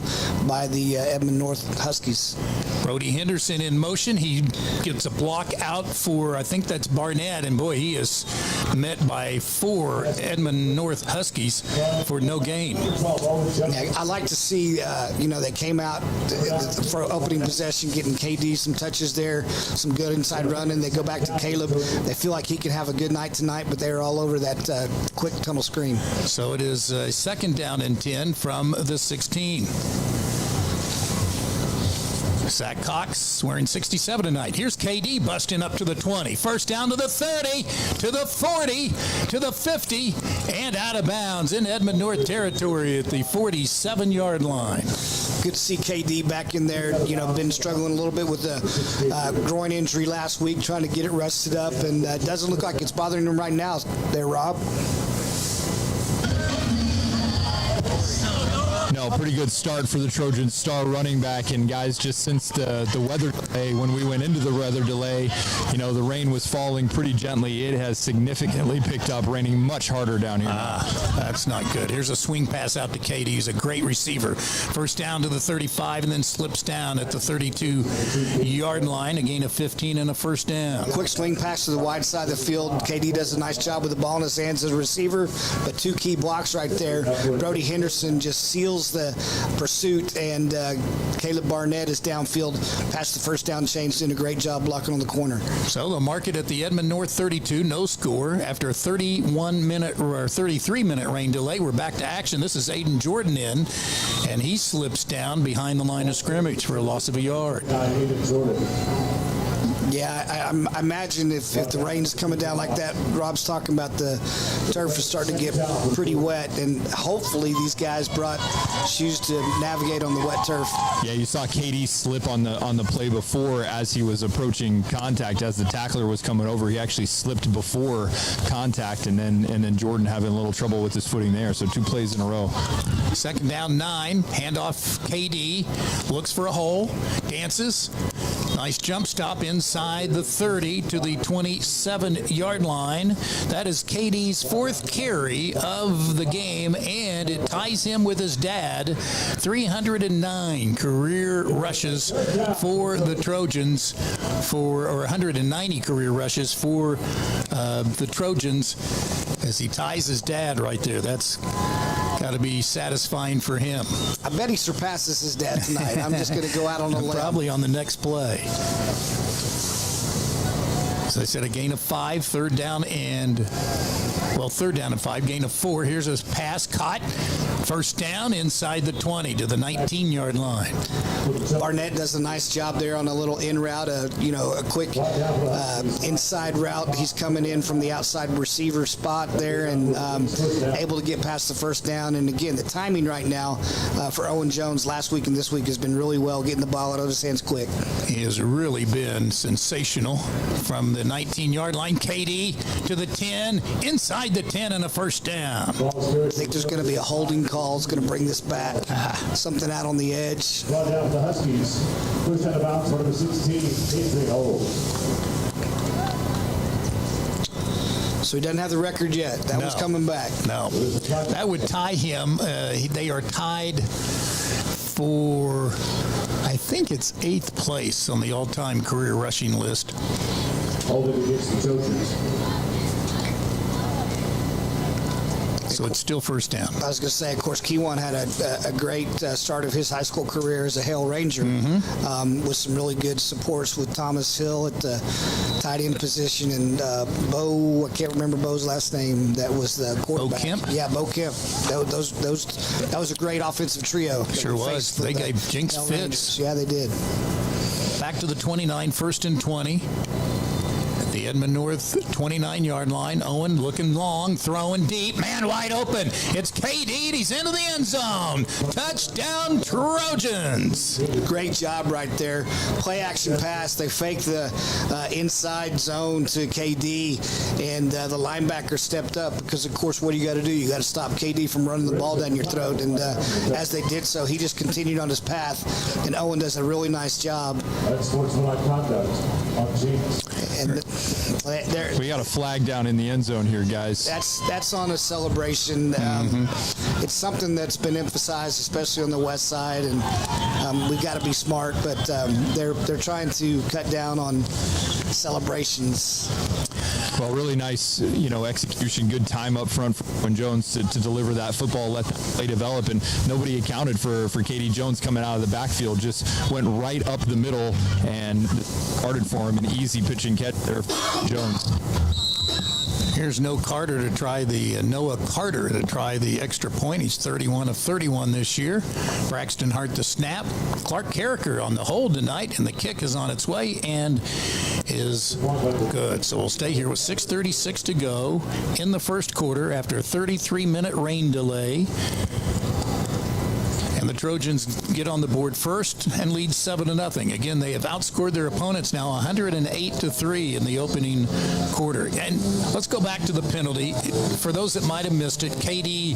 by the Edmond North Huskies. Brody Henderson in motion. He gets a block out for, I think that's Barnett, and boy, he is met by 4 Edmond North Huskies for no gain. Yeah, I like to see, they came out for opening possession, getting KD some touches there, some good inside running. They go back to Caleb. They feel like he can have a good night tonight, but they're all over that quick tunnel screen. So it is a second down and 10 from the 16. Zach Cox wearing 67 tonight. Here's KD busting up to the 20. First down to the 30, to the 40, to the 50, and out of bounds in Edmond North territory at the 47-yard line. Good to see KD back in there. Been struggling a little bit with the groin injury last week, trying to get it rested up, and it doesn't look like it's bothering him right now there, Rob. No, Well, pretty good start for the Trojans star running back. And guys, just since the weather delay, when we went into the weather delay, the rain was falling pretty gently. It has significantly picked up, raining much harder down here. That's not good. Here's a swing pass out to Katie. He's a great receiver. First down to the 35 and then slips down at the 32-yard line. A gain of 15 and a first down. Quick swing pass to the wide side of the field. KD does a nice job with the ball in his hands as a receiver, but two key blocks right there. Brody Henderson just seals the pursuit, and Caleb Barnett is downfield past the first down chain, doing a great job blocking on the corner. So they'll mark it at the Edmond North 32, no score. After a 33-minute rain delay, we're back to action. This is Aiden Jordan in, and he slips down behind the line of scrimmage for a loss of a yard. Yeah, I imagine if the rain is coming down like that, Rob's talking about the turf is starting to get pretty wet, and hopefully these guys brought shoes to navigate on the wet turf. Yeah, you saw KD slip on the play before as he was approaching contact. As the tackler was coming over, he actually slipped before contact, and then Jordan having a little trouble with his footing there. So 2 plays in a row. Second down, 9. Handoff, KD looks for a hole, dances. Nice jump stop inside the 30 to the 27-yard line. That is KD's 4th carry of the game, and it ties him with his dad. 309 career rushes for the Trojans, or 190 career rushes for the Trojans, as he ties his dad right there. That's got to be satisfying for him. I bet he surpasses his dad tonight. I'm just going to go out on a limb. Probably on the next play. So I said a gain of 5, third down and 5, gain of 4. Here's a pass caught. First down inside the 20 to the 19-yard line. Barnett does a nice job there on a little in route, a quick inside route. He's coming in from the outside receiver spot there and able to get past the first down. And again, the timing right now for Owen Jones last week and this week has been really well, getting the ball out of his hands quick. He has really been sensational from the 19-yard line. KD to the 10, inside the 10 and a first down. I think there's going to be a holding call. It's going to bring this back. Something out on the edge. The Huskies push out of bounds for the 16, hold. So he doesn't have the record yet. That was coming back. No. That would tie him. They are tied for, I think it's 8th place on the all-time career rushing list. Holding against the Trojans. So it's still first down. I was going to say, of course, Kewan had a great start of his high school career as a Hale Ranger with some really good supports with Thomas Hill at the tight end position and Bo, I can't remember Bo's last name, that was the quarterback. Bo Kemp? Yeah, Bo Kemp. That was a great offensive trio. Sure was. They gave Jenks fits. Yeah, they did. Back to the 29, 1st and 20. The Edmond North 29-yard line. Owen looking long, throwing deep. Man wide open. It's KD. He's into the end zone. Touchdown, Trojans. Great job right there. Play action pass. They fake the inside zone to KD, and the linebacker stepped up because, of course, what do you got to do? You got to stop KD from running the ball down your throat. And as they did so, he just continued on his path, and Owen does a really nice job. That's sportsmanlike conduct on Jenks. And we got a flag down in the end zone here, guys. That's on a celebration. It's something that's been emphasized, especially on the west side, and we've got to be smart. But they're trying to cut down on celebrations. Well, really nice, execution, good time up front for Owen Jones to deliver that football, let the play develop, and nobody accounted for KD Jones coming out of the backfield. Just went right up the middle and started for him, an easy pitch and catch there for Jones. Here's Noah Carter to try the extra point. He's 31 of 31 this year. Braxton Hart the snap. Clark Carricker on the hold tonight, and the kick is on its way and is good. So we'll stay here with 6:36 to go in the first quarter after a 33-minute rain delay. And And the Trojans get on the board first and lead 7-0. Again, they have outscored their opponents now 108-3 in the opening quarter. And let's go back to the penalty. For those that might have missed it, KD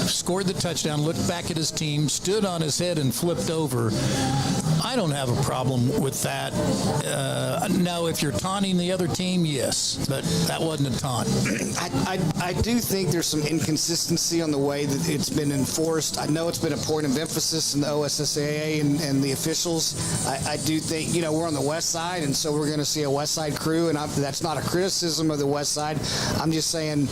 scored the touchdown, looked back at his team, stood on his head and flipped over. I don't have a problem with that. Now, if you're taunting the other team, yes, but that wasn't a taunt. I do think there's some inconsistency on the way that it's been enforced. I know it's been a point of emphasis in the OSSAA and the officials. I do think, we're on the west side, and so we're going to see a west side crew, and that's not a criticism of the west side. I'm just saying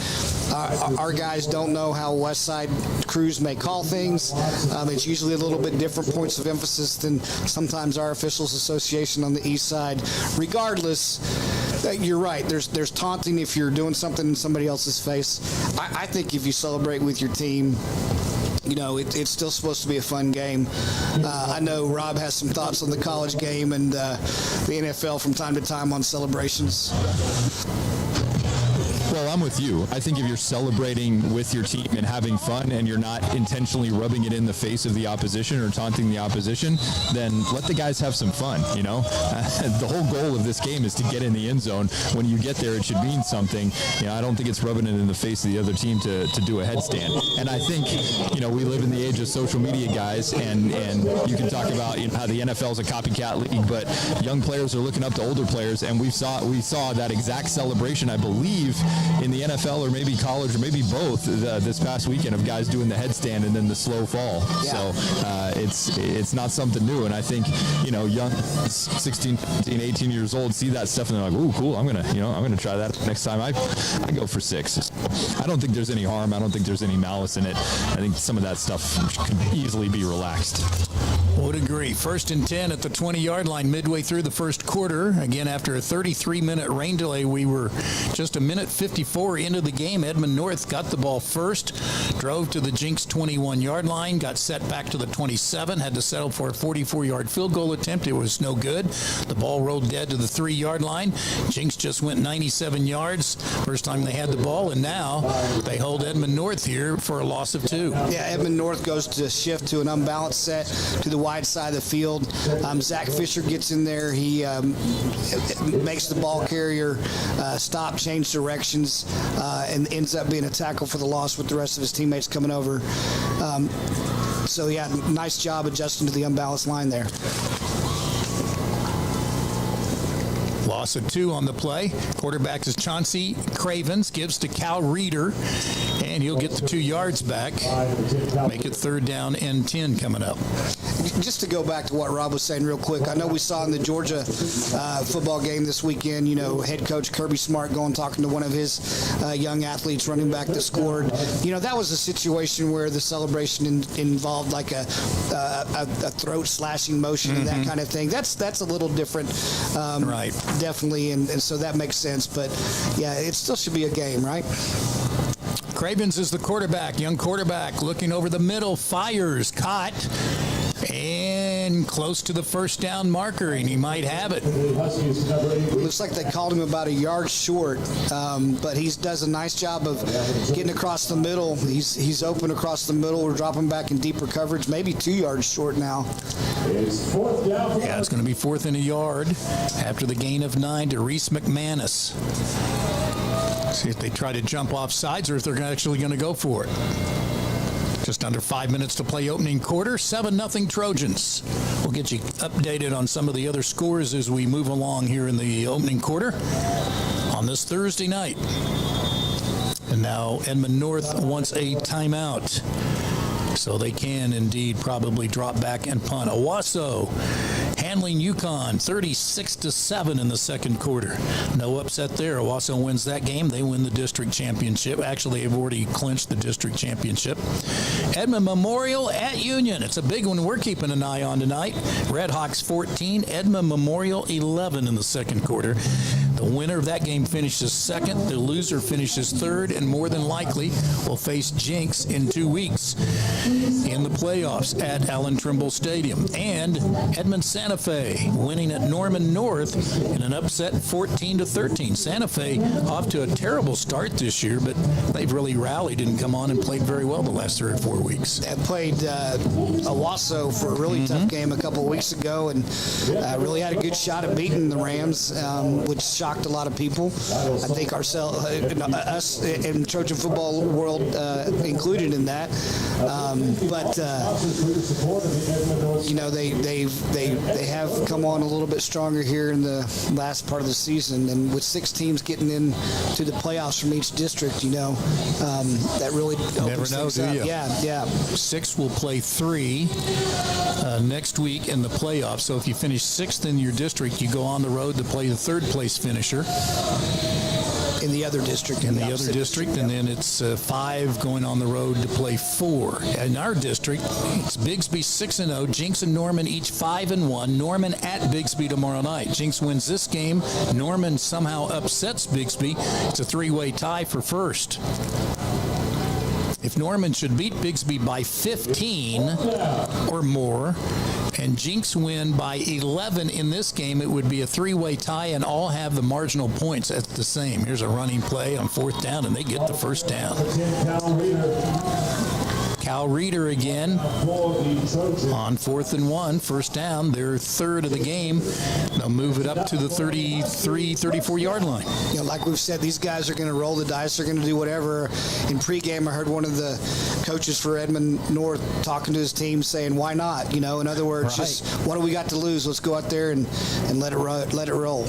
our guys don't know how west side crews may call things. It's usually a little bit different points of emphasis than sometimes our officials association on the east side. Regardless, you're right. There's taunting if you're doing something in somebody else's face. I think if you celebrate with your team, it's still supposed to be a fun game. I know Rob has some thoughts on the college game and the NFL from time to time on celebrations. Well, I'm with you. I think if you're celebrating with your team and having fun and you're not intentionally rubbing it in the face of the opposition or taunting the opposition, then let the guys have some fun, The whole goal of this game is to get in the end zone. When you get there, it should mean something. I don't think it's rubbing it in the face of the other team to do a headstand. And I think, we live in the age of social media, guys, and you can talk about how the NFL is a copycat league, but young players are looking up to older players, and we saw that exact celebration, I believe, in the NFL or maybe college or maybe both this past weekend of guys doing the headstand and then the slow fall. Yeah. So it's not something new. And I think, young 16, 17, 18 years old see that stuff and they're like, ooh, cool. I'm going to try that next time I go for 6. I don't think there's any harm. I don't think there's any malice in it. I think some of that stuff could easily be relaxed. Would agree. 1st and 10 at the 20-yard line midway through the first quarter. Again, after a 33-minute rain delay, we were just a minute 54 into the game. Edmond North got the ball first, drove to the Jenks 21-yard line, got set back to the 27, had to settle for a 44-yard field goal attempt. It was no good. The ball rolled dead to the 3-yard line. Jenks just went 97 yards first time they had the ball, and now they hold Edmond North here for a loss of 2. Yeah, Edmond North goes to shift to an unbalanced set to the wide side of the field. Zach Fisher gets in there. He makes the ball carrier stop, change directions, and ends up being a tackle for the loss with the rest of his teammates coming over. So, nice job adjusting to the unbalanced line there. Loss of 2 on the play. Quarterback is Chauncey Cravens, gives to Cal Reeder, and he'll get the 2 yards back. Make it 3rd down and 10 coming up. Just to go back to what Rob was saying real quick, I know we saw in the Georgia football game this weekend, head coach Kirby Smart going talking to one of his young athletes, running back that scored. That was a situation where the celebration involved like a throat slashing motion and that kind of thing. That's a little different. Right. Definitely, and so that makes sense. But, it still should be a game, right? Cravens is the quarterback, young quarterback, looking over the middle, fires, caught, and close to the 1st down marker, and he might have it. Looks like they called him about a yard short, but he does a nice job of getting across the middle. He's open across the middle. We're dropping back in deeper coverage, maybe 2 yards short now. Yeah, it's going to be 4th and a yard after the gain of 9 to Reese McManus. See if they try to jump off sides or if they're actually going to go for it. Just under 5 minutes to play opening quarter. 7-0 Trojans. We'll get you updated on some of the other scores as we move along here in the opening quarter on this Thursday night. And now Edmond North wants a timeout. So they can indeed probably drop back and punt. Owasso handling UConn 36-7 in the second quarter. No upset there. Owasso wins that game. They win the district championship. Actually, they've already clinched the district championship. Edmond Memorial at Union. It's a big one we're keeping an eye on tonight. Redhawks 14, Edmond Memorial 11 in the second quarter. The winner of that game finishes second. The loser finishes third, and more than likely will face Jenks in 2 weeks in in the playoffs at Allen Trimble Stadium. And Edmond Santa Fe winning at Norman North in an upset 14-13. Santa Fe off to a terrible start this year, but they've really rallied and come on and played very well the last 3 or 4 weeks. They played Owasso for a really tough game a couple of weeks ago, and really had a good shot at beating the Rams, which shocked a lot of people. I think ourselves, us in Trojan football world included in that. But they have come on a little bit stronger here in the last part of the season, and with 6 teams getting into the playoffs from each district, that really opens things up. Yeah. 6 will play 3 next week in the playoffs. So if you finish 6th in your district, you go on the road to play the 3rd place finisher in the other district. And then it's 5 going on the road to play 4. In our district, it's Bigsby 6-0, Jenks and Norman each 5-1. Norman at Bigsby tomorrow night. Jenks wins this game. Norman somehow upsets Bigsby. It's a 3-way tie for first. If Norman should beat Bigsby by 15 or more, and Jenks win by 11 in this game, it would be a 3-way tie, and all have the marginal points at the same. Here's a running play on 4th down, and they get the first down. Cal Reeder again on 4th and 1, first down, their 3rd of the game. They'll move it up to the 33, 34-yard line. Like we've said, these guys are going to roll the dice. They're going to do whatever. In pregame, I heard one of the coaches for Edmond North talking to his team saying, why not? In other words, just what do we got to lose? Let's go out there and let it roll.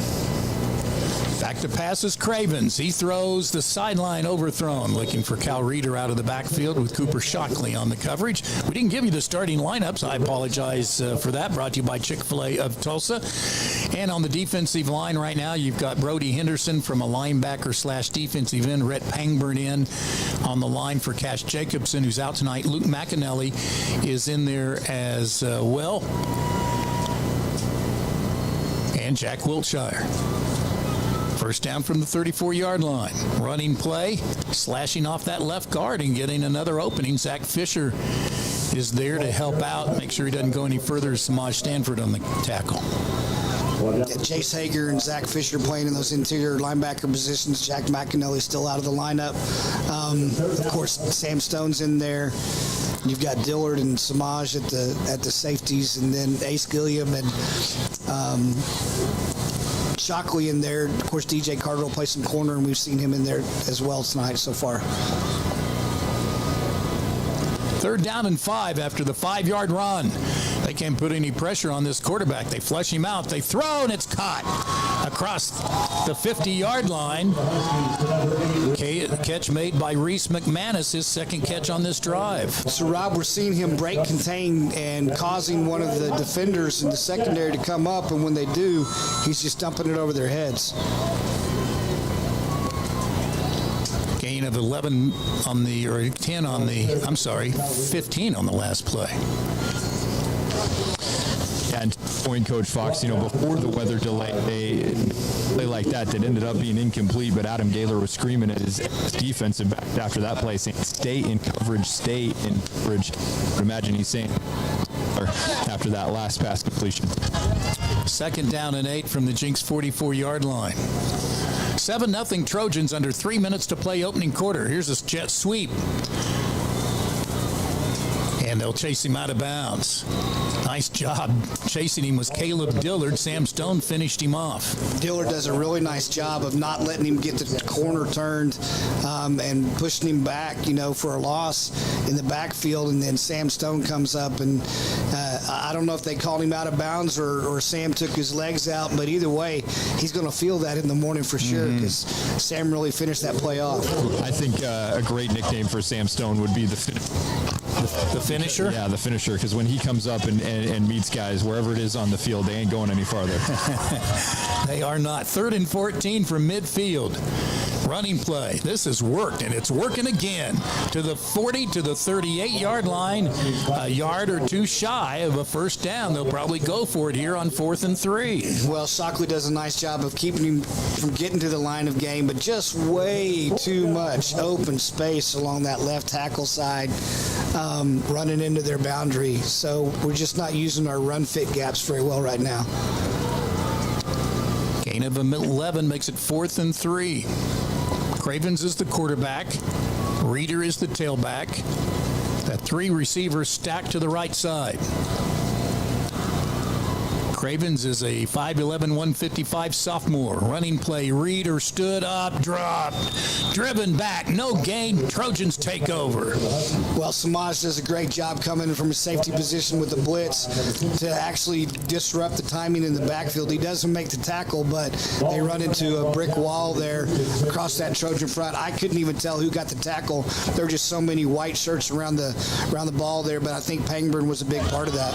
Back to passes, Cravens. He throws the sideline overthrown, looking for Cal Reeder out of the backfield with Cooper Shockley on the coverage. We didn't give you the starting lineups. I apologize for that. Brought to you by Chick-fil-A of Tulsa. And on the defensive line right now, you've got Brody Henderson from a linebacker/defensive end. Rhett Pangburn in on the line for Cash Jacobson, who's out tonight. Luke McAnally is in there as well. And Jack Wiltshire. First down from the 34-yard line. Running play, slashing off that left guard and getting another opening. Zach Fisher is there to help out, make sure he doesn't go any further. Samaj Stanford on the tackle. Chase Hager and Zach Fisher playing in those interior linebacker positions. Jack McAnally still out of the lineup. Of course, Sam Stone's in there. You've got Dillard and Samaj at the safeties, and then Ace Gilliam and Shockley in there. Of course, DJ Carter will play some corner, and we've seen him in there as well tonight so far. 3rd down and 5 after the 5-yard run. They can't put any pressure on this quarterback. They flush him out. They throw, and it's caught across the 50-yard line. Catch made by Reese McManus, his 2nd catch on this drive. So, Rob, we're seeing him break contain and causing one of the defenders in the secondary to come up, and when they do, he's just dumping it over their heads. Gain of 15 on the last play. And point Coach Fox, before the weather delay, a play like that ended up being incomplete, but Adam Gaylor was screaming at his defensive back after that play, saying, stay in coverage, stay in coverage. I would imagine he's saying after that last pass completion. 2nd down and 8 from the Jenks 44-yard line. 7-0 Trojans under 3 minutes to play opening quarter. Here's a jet sweep. And they'll chase him out of bounds. Nice job chasing him was Caleb Dillard. Sam Stone finished him off. Dillard does a really nice job of not letting him get the corner turned and pushing him back, for a loss in the backfield. And then Sam Stone comes up, and I don't know if they called him out of bounds or Sam took his legs out, but either way, he's going to feel that in the morning for sure, because Sam really finished that play off. I think a great nickname for Sam Stone would be the finisher? Yeah, the finisher, because when he comes up and meets guys, wherever it is on the field, they ain't going any farther. They are not. 3rd and 14 from midfield. Running play. This has worked, and it's working again. To the 40 to the 38-yard line, a yard or two shy of a first down. They'll probably go for it here on 4th and 3. Well, Shockley does a nice job of keeping him from getting to the line of game, but just way too much open space along that left tackle side. running into their boundary. So we're just not using our run fit gaps very well right now. Gain of 11 makes it 4th and 3. Cravens is the quarterback. Reeder is the tailback. That 3 receivers stacked to the right side. Cravens is a 5'11", 155 sophomore. Running play, Reeder stood up, dropped, driven back, no gain. Trojans take over. Well, Samaj does a great job coming from a safety position with the blitz to actually disrupt the timing in the backfield. He doesn't make the tackle, but they run into a brick wall there across that Trojan front. I couldn't even tell who got the tackle. There were just so many white shirts around the ball there, but I think Pangburn was a big part of that.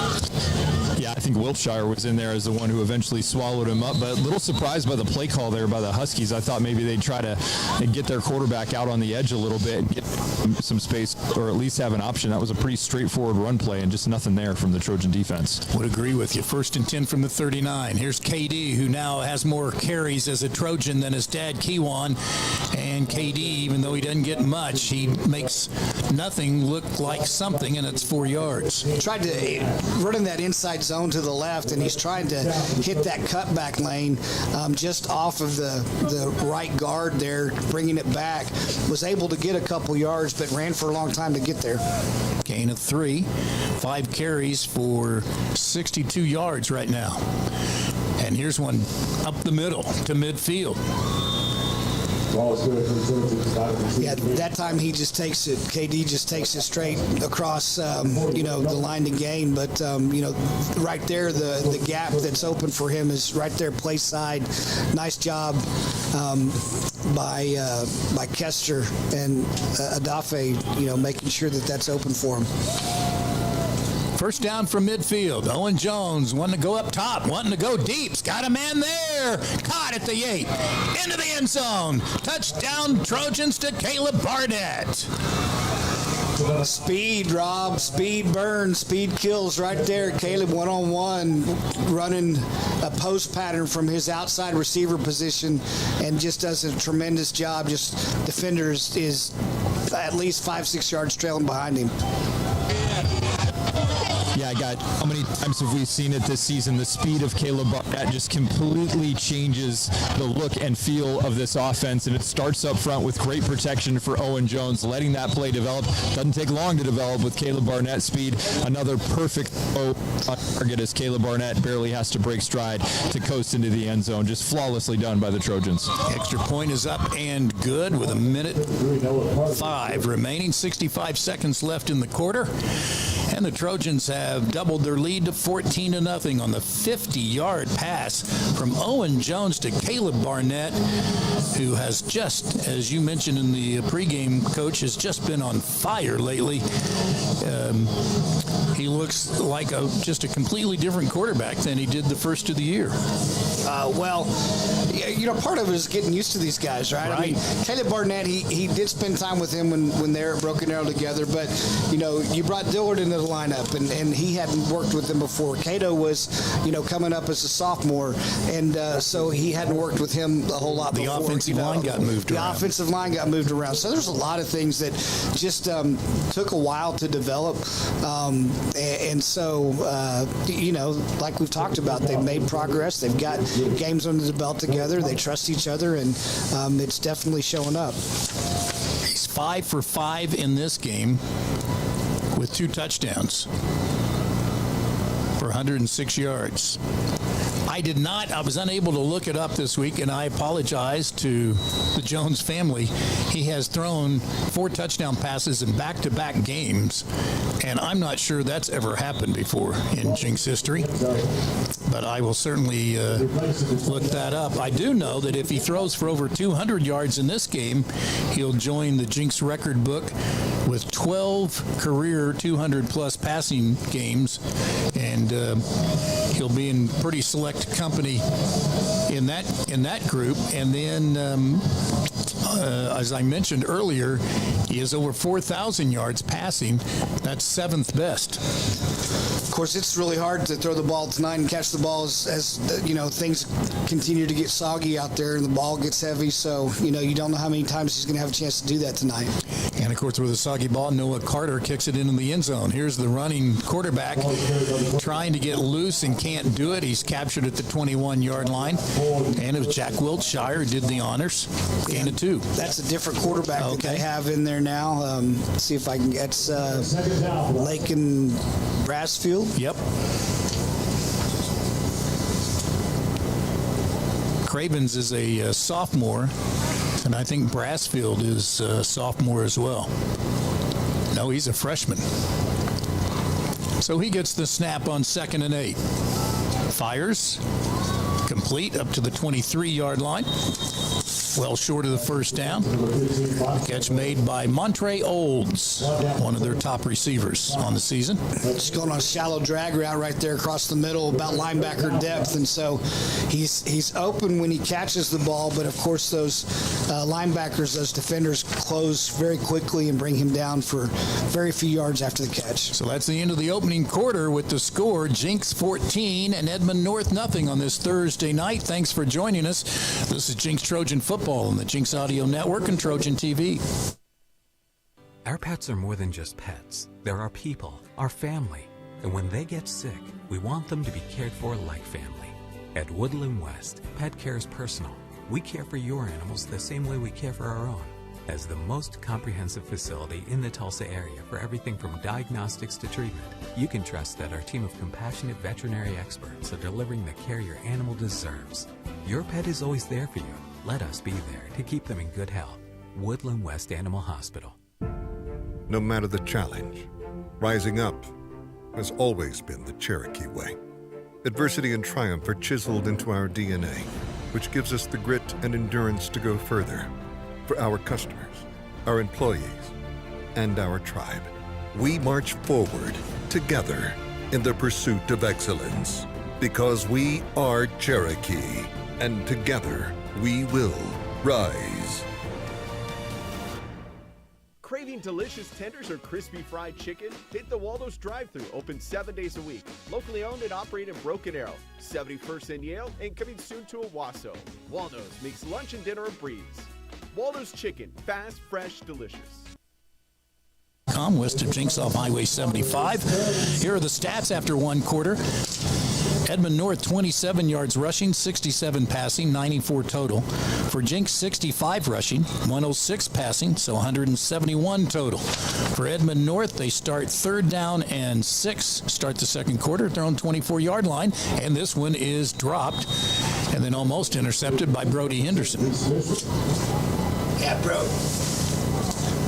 Yeah, I think Wiltshire was in there as the one who eventually swallowed him up, but a little surprised by the play call there by the Huskies. I thought maybe they'd try to get their quarterback out on the edge a little bit and get some space, or at least have an option. That was a pretty straightforward run play and just nothing there from the Trojan defense. Would agree with you. 1st and 10 from the 39. Here's KD, who now has more carries as a Trojan than his dad, Kiwan. And KD, even though he doesn't get much, he makes nothing look like something, and it's 4 yards. Tried to run in that inside zone to the left, and he's trying to hit that cutback lane just off of the right guard there, bringing it back. Was able to get a couple yards, but ran for a long time to get there. Gain of 3, 5 carries for 62 yards right now. And here's one up the middle to midfield. Yeah, that time he just takes it. KD just takes it straight across, the line to gain. But right there, the gap that's open for him is right there, play side. Nice job by Kester and Adafe, making sure that that's open for him. First down from midfield. Owen Jones wanting to go up top, wanting to go deep. He's got a man there. Caught at the 8. Into the end zone. Touchdown Trojans to Caleb Barnett. Speed, Rob. Speed burns. Speed kills right there. Caleb one-on-one running a post pattern from his outside receiver position and just does a tremendous job. Just defenders is at least 5-6 yards trailing behind him. Yeah, how many times have we seen it this season? The speed of Caleb Barnett just completely changes the look and feel of this offense, and it starts up front with great protection for Owen Jones, letting that play develop. Doesn't take long to develop with Caleb Barnett's speed. Another perfect target as Caleb Barnett barely has to break stride to coast into the end zone. Just flawlessly done by the Trojans. Extra point is up and good with 1:05 remaining. 65 seconds left in the quarter. And the Trojans have doubled their lead to 14-0 on the 50-yard pass from Owen Jones to Caleb Barnett, who has just, as you mentioned in the pregame, Coach, has just been on fire lately. He looks like just a completely different quarterback than he did the first of the year. Part of it is getting used to these guys, right? I mean, Caleb Barnett, he did spend time with him when they were at Broken Arrow together, but, you brought Dillard into the lineup, and he hadn't worked with him before. Cato was, coming up as a sophomore, and so he hadn't worked with him a whole lot before. The offensive line got moved around. The offensive line got moved around. So there's a lot of things that just took a while to develop, and so, like we've talked about, they've made progress. They've got games under the belt together. They trust each other, and it's definitely showing up. He's 5 for 5 in this game with 2 touchdowns for 106 yards. I was unable to look it up this week, and I apologize to the Jones family. He has thrown 4 touchdown passes in back-to-back games, and I'm not sure that's ever happened before in Jenks history. But I will certainly look that up. I do know that if he throws for over 200 yards in this game, he'll join the Jenks record book with 12 career 200-plus passing games, and he'll be in pretty select company in that group. And then, as I mentioned earlier, he has over 4,000 yards passing. That's 7th best. Of course, it's really hard to throw the ball tonight and catch the ball as things continue to get soggy out there and the ball gets heavy. So, you don't know how many times he's going to have a chance to do that tonight. And, of course, with a soggy ball, Noah Carter kicks it into the end zone. Here's the running quarterback trying to get loose and can't do it. He's captured at the 21-yard line. And it was Jack Wiltshire who did the honors. Gain of 2. That's a different quarterback that they have in there now. Let's see if I can get Lake and Brassfield. Yep. Cravens is a sophomore, and I think Brassfield is a sophomore as well. No, he's a freshman. So he gets the snap on 2nd and 8. Fires. Complete up to the 23-yard line. Well short of the first down. Catch made by Montre Olds, one of their top receivers on the season. Just going on a shallow drag route right there across the middle, about linebacker depth, and so he's open when he catches the ball, but of course those linebackers, those defenders close very quickly and bring him down for very few yards after the catch. So that's the end of the opening quarter with the score, Jenks 14 and Edmond North nothing on this Thursday night. Thanks for joining us. This is Jenks Trojan Football on the Jenks Audio Network and Trojan TV. Our pets are more than just pets. They're our people, our family. And when they get sick, we want them to be cared for like family. At Woodland West, pet care is personal. We care for your animals the same way we care for our own. As the most comprehensive facility in the Tulsa area for everything from diagnostics to treatment, you can trust that our team of compassionate veterinary experts are delivering the care your animal deserves. Your pet is always there for you. Let us be there to keep them in good health. Woodland West Animal Hospital. No matter the challenge, rising up has always been the Cherokee way. Adversity and triumph are chiseled into our DNA, which gives us the grit and endurance to go further. For our customers, our employees, and our tribe, we march forward together in the pursuit of excellence. Because we are Cherokee, and together we will rise. Craving delicious tenders or crispy fried chicken? Hit the Waldo's drive-thru, open 7 days a week. Locally owned and operated in Broken Arrow, 71st and Yale, and coming soon to Owasso. Waldo's makes lunch and dinner a breeze. Waldo's Chicken, fast, fresh, delicious. West of Jenks off Highway 75. Here are the stats after one quarter. Edmond North, 27 yards rushing, 67 passing, 94 total. For Jenks, 65 rushing, 106 passing, so 171 total. For Edmond North, they start 3rd down and 6, start the second quarter at their own 24-yard line, and this one is dropped and then almost intercepted by Brody Henderson. Yeah,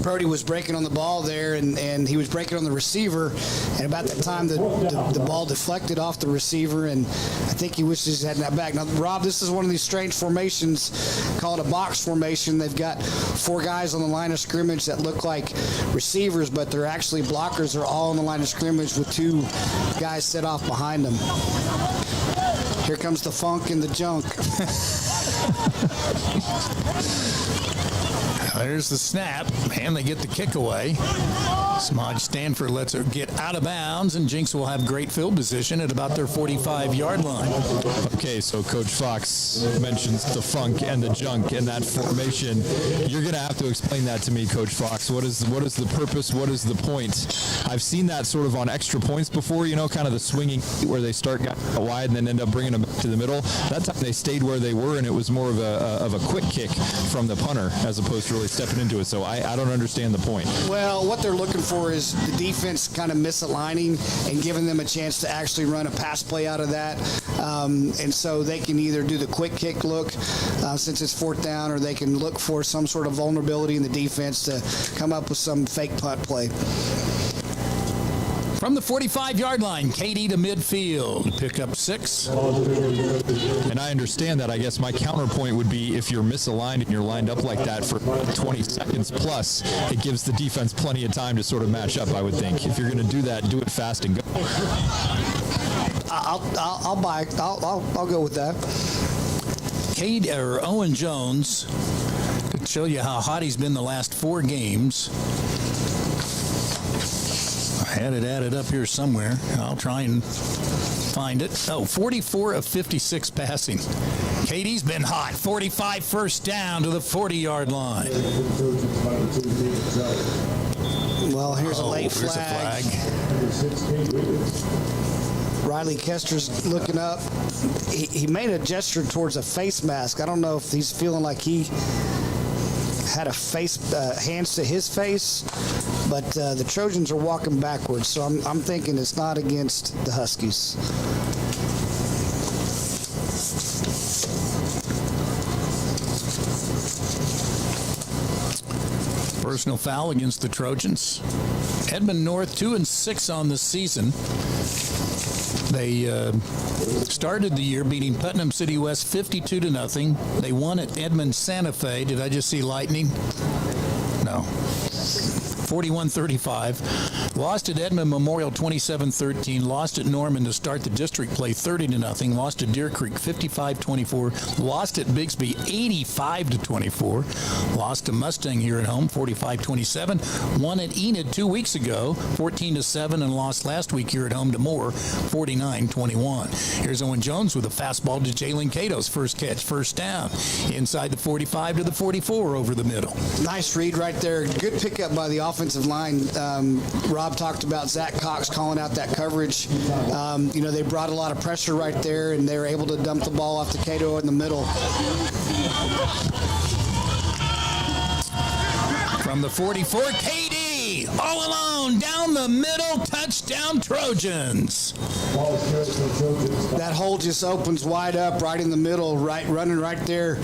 Brody was breaking on the ball there, and he was breaking on the receiver, and about that time the ball deflected off the receiver, and I think he wishes he had that back. Now, Rob, this is one of these strange formations called a box formation. They've got 4 guys on the line of scrimmage that look like receivers, but they're actually blockers. They're all on the line of scrimmage with 2 guys set off behind them. Here comes the funk and the junk. There's the snap, and they get the kick away. Smudge Stanford lets it get out of bounds, and Jenks will have great field position at about their 45-yard line. Okay, so Coach Fox mentions the funk and the junk in that formation. You're going to have to explain that to me, Coach Fox. What is the purpose? What is the point? I've seen that sort of on extra points before, kind of the swinging where they start wide and then end up bringing them to the middle. That time they stayed where they were, and it was more of a quick kick from the punter as opposed to really stepping into it. So I don't understand the point. Well, what they're looking for is the defense kind of misaligning and giving them a chance to actually run a pass play out of that. And so they can either do the quick kick look since it's 4th down, or they can look for some sort of vulnerability in the defense to come up with some fake punt play. From the 45-yard line, KD to midfield. Pick up 6. And I understand that. I guess my counterpoint would be if you're misaligned and you're lined up like that for 20 seconds plus, it gives the defense plenty of time to sort of match up, I would think. If you're going to do that, do it fast and go. I'll go with that. Owen Jones, to show you how hot he's been the last 4 games. I had it added up here somewhere. I'll try and find it. 44 of 56 passing. KD's been hot. 45 first down to the 40-yard line. Well, here's a late flag. Riley Kester's looking up. He made a gesture towards a face mask. I don't know if he's feeling like he had a hands to his face, but the Trojans are walking backwards, so I'm thinking it's not against the Huskies. Personal foul against the Trojans. Edmond North 2-6 on the season. They started the year beating Putnam City West 52-0. They won at Edmond Santa Fe. Did I just see lightning? No. 41-35. Lost at Edmond Memorial 27-13. Lost at Norman to start the district play 30-0. Lost at Deer Creek 55-24. Lost at Bixby 85-24. Lost to Mustang here at home 45-27. Won at Enid 2 weeks ago 14-7, and lost last week here at home to Moore 49-21. Here's Owen Jones with a fastball to Jalen Cato's first catch, first down. Inside the 45 to the 44 over the middle. Nice read right there. Good pickup by the offensive line. Rob talked about Zach Cox calling out that coverage. They brought a lot of pressure right there, and they were able to dump the ball off to Cato in the middle. From the 44, KD all alone down the middle, touchdown Trojans. That hole just opens wide up right in the middle, running right there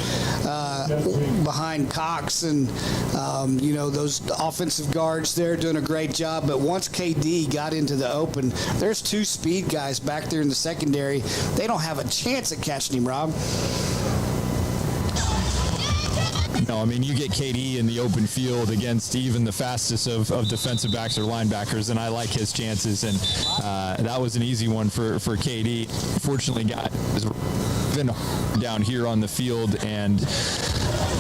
behind Cox, and those offensive guards there doing a great job. But once KD got into the open, there's 2 speed guys back there in the secondary. They don't have a chance at catching him, Rob. No, I mean, you get KD in the open field against even the fastest of defensive backs or linebackers, and I like his chances, and that was an easy one for KD. Fortunately, got been down here on the field, and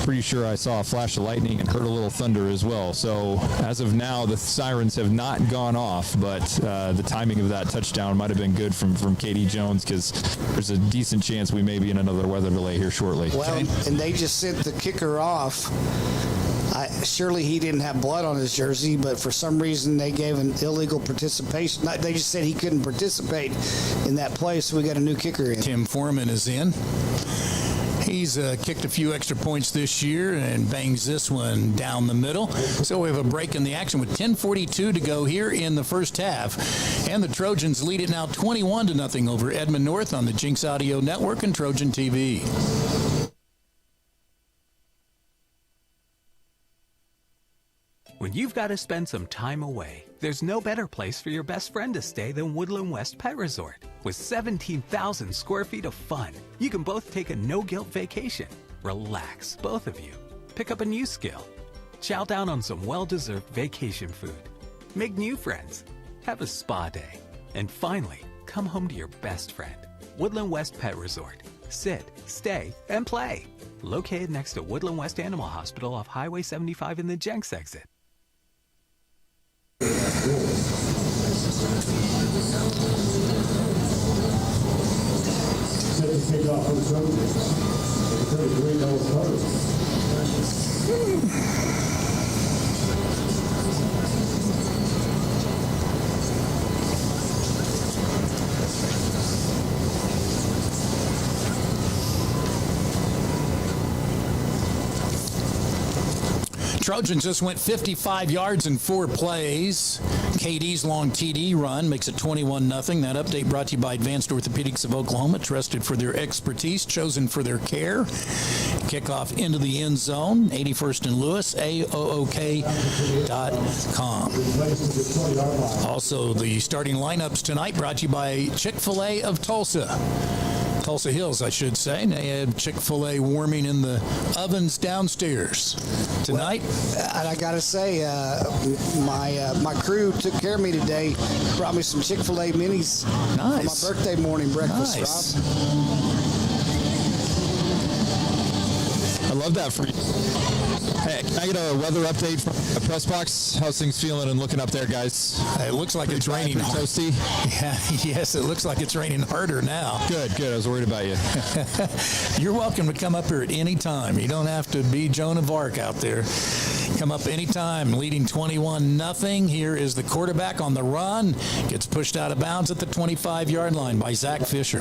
pretty sure I saw a flash of lightning and heard a little thunder as well. So as of now, the sirens have not gone off, but the timing of that touchdown might have been good from KD Jones, because there's a decent chance we may be in another weather delay here shortly. Well, and they just sent the kicker off. Surely he didn't have blood on his jersey, but for some reason they gave an illegal participation. They just said he couldn't participate in that play, so we got a new kicker in. Tim Foreman is in. He's kicked a few extra points this year and bangs this one down the middle. So we have a break in the action with 10:42 to go here in the first half. And the Trojans lead it now 21-0 over Edmond North on the Jenks Audio Network and Trojan TV. When you've got to spend some time away, there's no better place for your best friend to stay than Woodland West Pet Resort. With 17,000 square feet of fun, you can both take a no-guilt vacation, relax, both of you, pick up a new skill, chow down on some well-deserved vacation food, make new friends, have a spa day, and finally, come home to your best friend. Woodland West Pet Resort. Sit, stay, and play. Located next to Woodland West Animal Hospital off Highway 75 in the Jenks exit. Set the kickoff for the Trojans. 33 goals first. Trojans just went 55 yards in 4 plays. KD's long TD run makes it 21-0. That update brought to you by Advanced Orthopedics of Oklahoma, trusted for their expertise, chosen for their care. Kickoff into the end zone, 81st and Lewis, AOOK.com. Also, the starting lineups tonight brought to you by Chick-fil-A of Tulsa. Tulsa Hills, I should say. They had Chick-fil-A warming in the ovens downstairs tonight. Well, I got to say, my crew took care of me today. Brought me some Chick-fil-A minis for my birthday morning breakfast, nice. Rob. love that for you. Hey, can I get a weather update from the press box? How's things feeling and looking up there, guys? It looks like it's raining. Toasty? Yeah, yes, it looks like it's raining harder now. Good. I was worried about you. You're welcome to come up here at any time. You don't have to be Joan of Arc out there. Come up anytime, leading 21-0. Here is the quarterback on the run. Gets pushed out of bounds at the 25-yard line by Zach Fisher.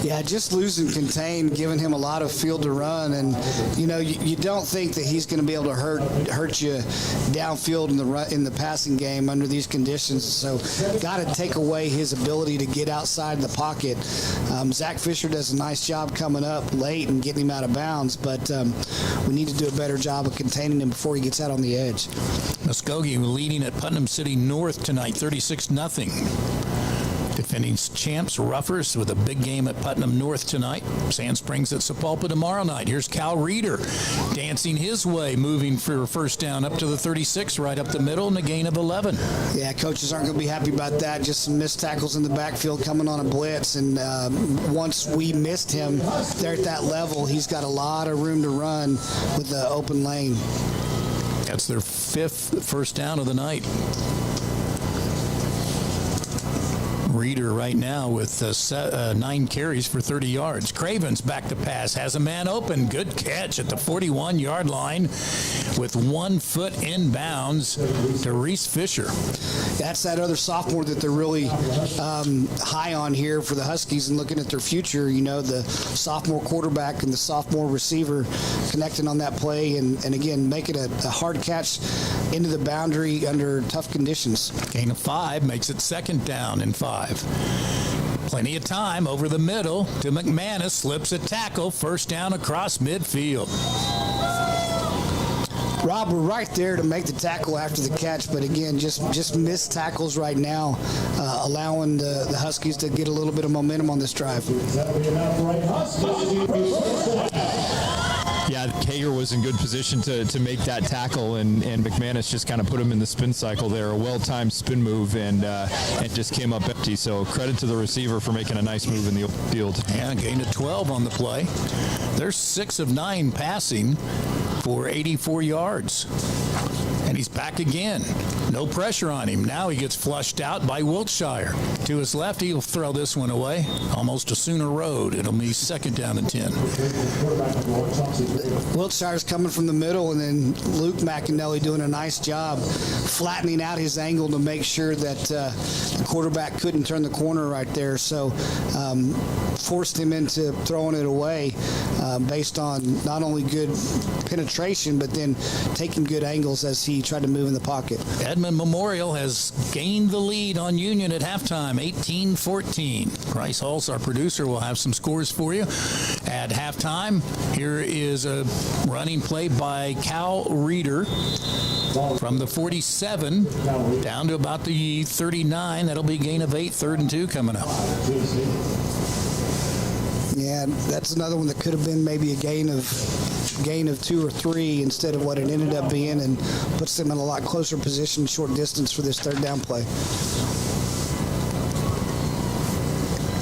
Yeah, just losing contain, giving him a lot of field to run. And, you don't think that he's going to be able to hurt you downfield in the passing game under these conditions. So got to take away his ability to get outside the pocket. Zach Fisher does a nice job coming up late and getting him out of bounds, but we need to do a better job of containing him before he gets out on the edge. Muskogee leading at Putnam City North tonight, 36-0. Defending champs Ruffers with a big game at Putnam North tonight. Sand Springs at Sapulpa tomorrow night. Here's Cal Reeder dancing his way, moving for a first down up to the 36, right up the middle, and a gain of 11. Yeah, coaches aren't going to be happy about that. Just some missed tackles in the backfield coming on a blitz, and once we missed him there at that level, he's got a lot of room to run with the open lane. That's their 5th first down of the night. Reeder right now with 9 carries for 30 yards. Craven's back to pass. Has a man open. Good catch at the 41-yard line with 1 foot inbounds to Reese Fisher. That's that other sophomore that they're really high on here for the Huskies and looking at their future. The sophomore quarterback and the sophomore receiver connecting on that play and again, make it a hard catch into the boundary under tough conditions. Gain of 5 makes it 2nd down and 5. Plenty of time over the middle to McManus. Slips a tackle. First down across midfield. Rob, we're right there to make the tackle after the catch, but again, just missed tackles right now, allowing the Huskies to get a little bit of momentum on this drive. Yeah, Kager was in good position to make that tackle, and McManus just kind of put him in the spin cycle there. A well-timed spin move, and just came up empty. So credit to the receiver for making a nice move in the open field. Yeah, gain of 12 on the play. They're 6 of 9 passing for 84 yards. And he's back again. No pressure on him. Now he gets flushed out by Wiltshire. To his left, he'll throw this one away. Almost a Sooner Road. It'll be 2nd down and 10. Wiltshire's coming from the middle, and then Luke McAnally doing a nice job flattening out his angle to make sure that the quarterback couldn't turn the corner right there. So forced him into throwing it away based on not only good penetration, but then taking good angles as he tried to move in the pocket. Edmond Memorial has gained the lead on Union at halftime, 18-14. Bryce Hulse, our producer, will have some scores for you at halftime. Here is a running play by Cal Reeder from the 47 down to about the 39. That'll be a gain of 8, 3rd and 2 coming up. Yeah, that's another one that could have been maybe a gain of 2 or 3 instead of what it ended up being, and puts them in a lot closer position, short distance for this 3rd down play.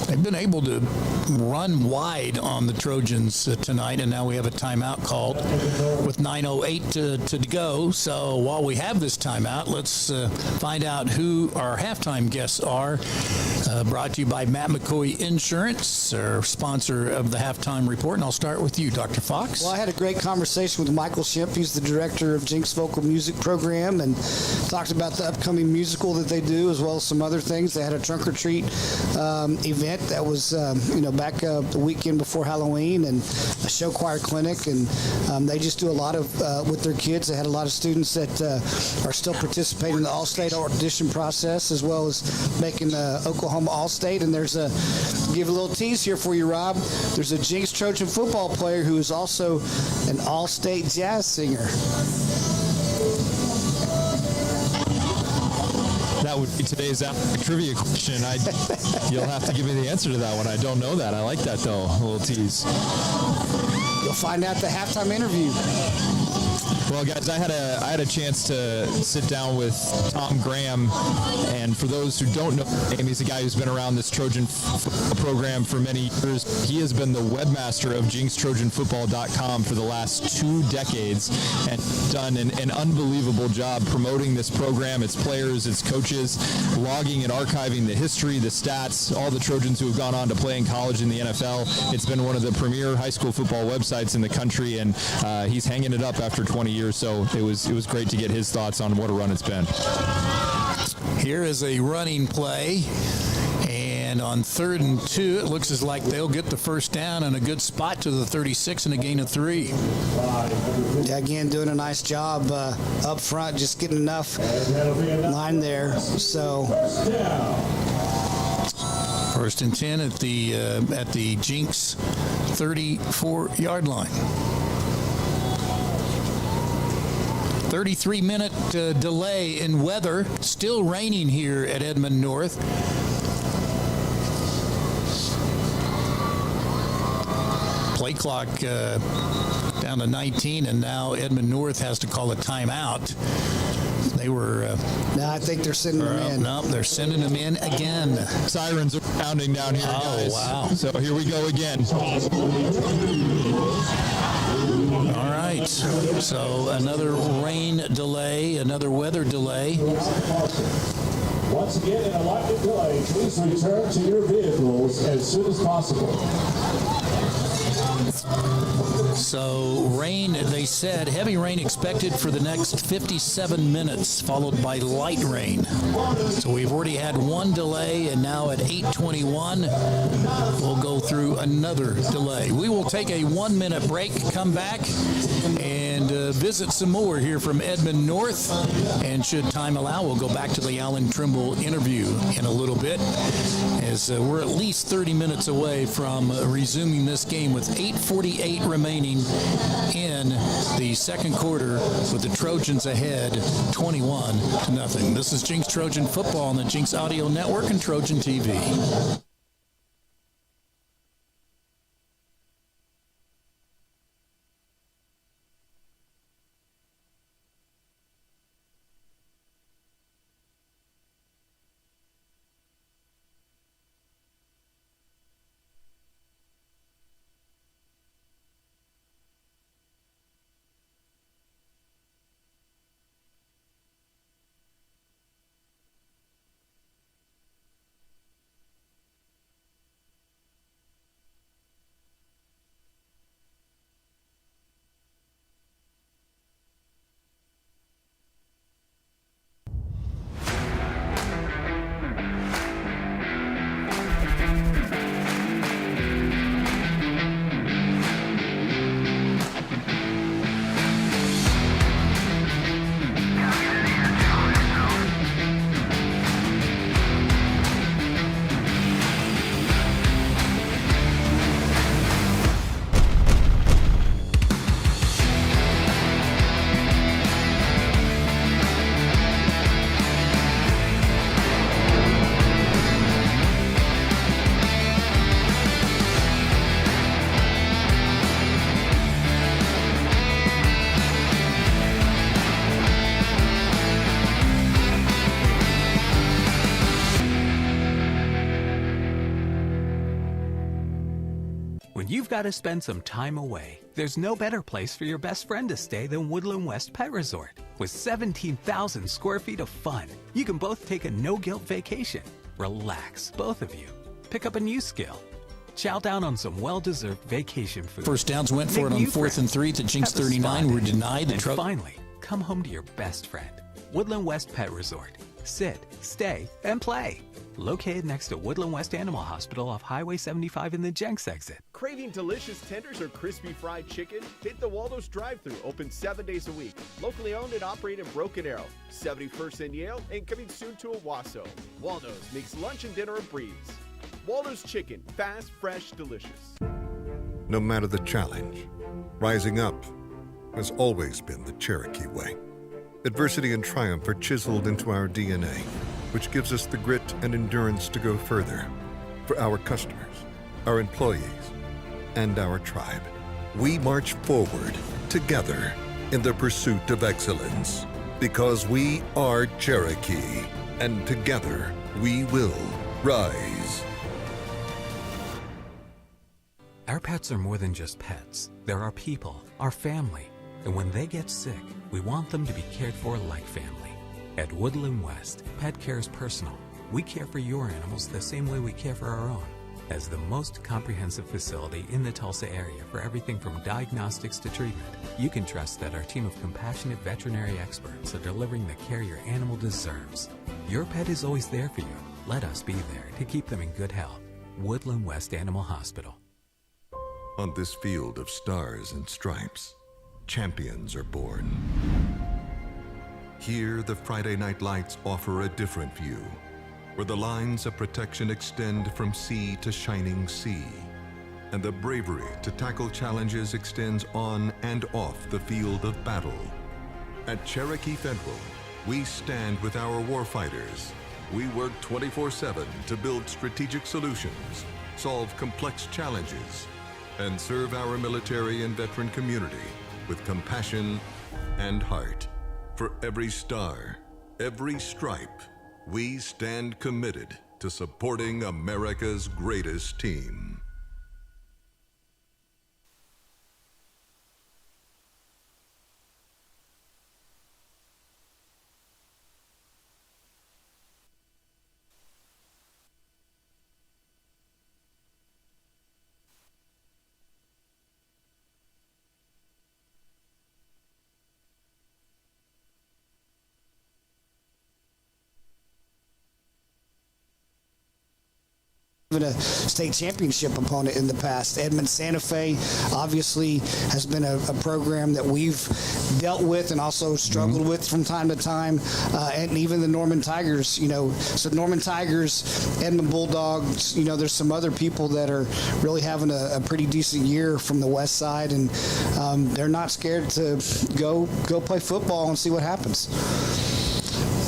They've been able to run wide on the Trojans tonight, and now we have a timeout called with 9:08 to go. So while we have this timeout, let's find out who our halftime guests are. Brought to you by Matt McCoy Insurance, our sponsor of the halftime report. And I'll start with you, Dr. Fox. Well, I had a great conversation with Michael Schimpf. He's the director of Jenks Vocal Music Program, and talked about the upcoming musical that they do, as well as some other things. They had a trunk or treat event that was, back the weekend before Halloween, and a show choir clinic, and they just do a lot of with their kids. They had a lot of students that are still participating in the All-State audition process, as well as making Oklahoma All-State. And there's give a little tease here for you, Rob. There's a Jenks Trojan football player who is also an All-State jazz singer. That would be today's trivia question. You'll have to give me the answer to that one. I don't know that. I like that, though. A little tease. You'll find out the halftime interview. Well, guys, I had a chance to sit down with Tom Graham, and for those who don't know him, he's a guy who's been around this Trojan football program for many years. He has been the webmaster of JenksTrojanFootball.com for the last 2 decades and done an unbelievable job promoting this program, its players, its coaches, logging and archiving the history, the stats, all the Trojans who have gone on to play in college in the NFL. It's been one of the premier high school football websites in the country, and he's hanging it up after 20 years. So it was great to get his thoughts on what a run it's been. Here is a running play, and on 3rd and 2, it looks as like they'll get the first down and a good spot to the 36 and a gain of 3. Yeah, again, doing a nice job up front, just getting enough line there. So 1st and 10 at the Jenks 34-yard line. 33-minute delay in weather. Still raining here at Edmond North. Play clock down to 19, and now Edmond North has to call a timeout. They were... no, I think they're sending them in. No, they're sending them in again. Sirens are pounding down here, guys. Oh, wow. So here we go again. All right. So another rain delay, another weather delay. Once again, in a lightning delay, please return to your vehicles as soon as possible. So rain, they said, heavy rain expected for the next 57 minutes, followed by light rain. So we've already had one delay, and now at 8:21, we'll go through another delay. We will take a 1-minute break, come back, and visit some more here from Edmond North. And should time allow, we'll go back to the Alan Trimble interview in a little bit, as we're at least 30 minutes away from resuming this game with 8:48 remaining in the second quarter, with the Trojans ahead 21-0. This is Jenks Trojan Football on the Jenks Audio Network and Trojan TV. You've got to spend some time away. There's no better place for your best friend to stay than Woodland West Pet Resort. With 17,000 square feet of fun, you can both take a no-guilt vacation. Relax, both of you. Pick up a new skill. Chow down on some well-deserved vacation food. First downs went for it on 4th and 3 to Jenks 39. Were denied. And finally, come home to your best friend. Woodland West Pet Resort. Sit, stay, and play. Located next to Woodland West Animal Hospital off Highway 75 in the Jenks exit. Craving delicious tenders or crispy fried chicken? Hit the Waldo's drive-thru, open 7 days a week. Locally owned and operated in Broken Arrow, 71st and Yale, and coming soon to Owasso. Waldo's makes lunch and dinner a breeze. Waldo's Chicken, fast, fresh, delicious. No matter the challenge, rising up has always been the Cherokee way. Adversity and triumph are chiseled into our DNA, which gives us the grit and endurance to go further for our customers, our employees, and our tribe. we march forward together in the pursuit of excellence, because we are Cherokee, and together we will rise. Our pets are more than just pets. They're our people, our family. And when they get sick, we want them to be cared for like family. At Woodland West, pet care is personal. We care for your animals the same way we care for our own. As the most comprehensive facility in the Tulsa area for everything from diagnostics to treatment, you can trust that our team of compassionate veterinary experts are delivering the care your animal deserves. Your pet is always there for you. Let us be there to keep them in good health. Woodland West Animal Hospital. On this field of stars and stripes, champions are born. Here, the Friday night lights offer a different view, where the lines of protection extend from sea to shining sea, and the bravery to tackle challenges extends on and off the field of battle. At Cherokee Federal, we stand with our warfighters. We work 24/7 to build strategic solutions, solve complex challenges, and serve our military and veteran community with compassion and heart. For every star, every stripe, we stand committed to supporting America's greatest team. A state championship opponent in the past. Edmond Santa Fe obviously has been a program that we've dealt with and also struggled with from time to time, and even the Norman Tigers, so Norman Tigers, Edmond Bulldogs, there's some other people that are really having a pretty decent year from the west side, and they're not scared to go play football and see what happens.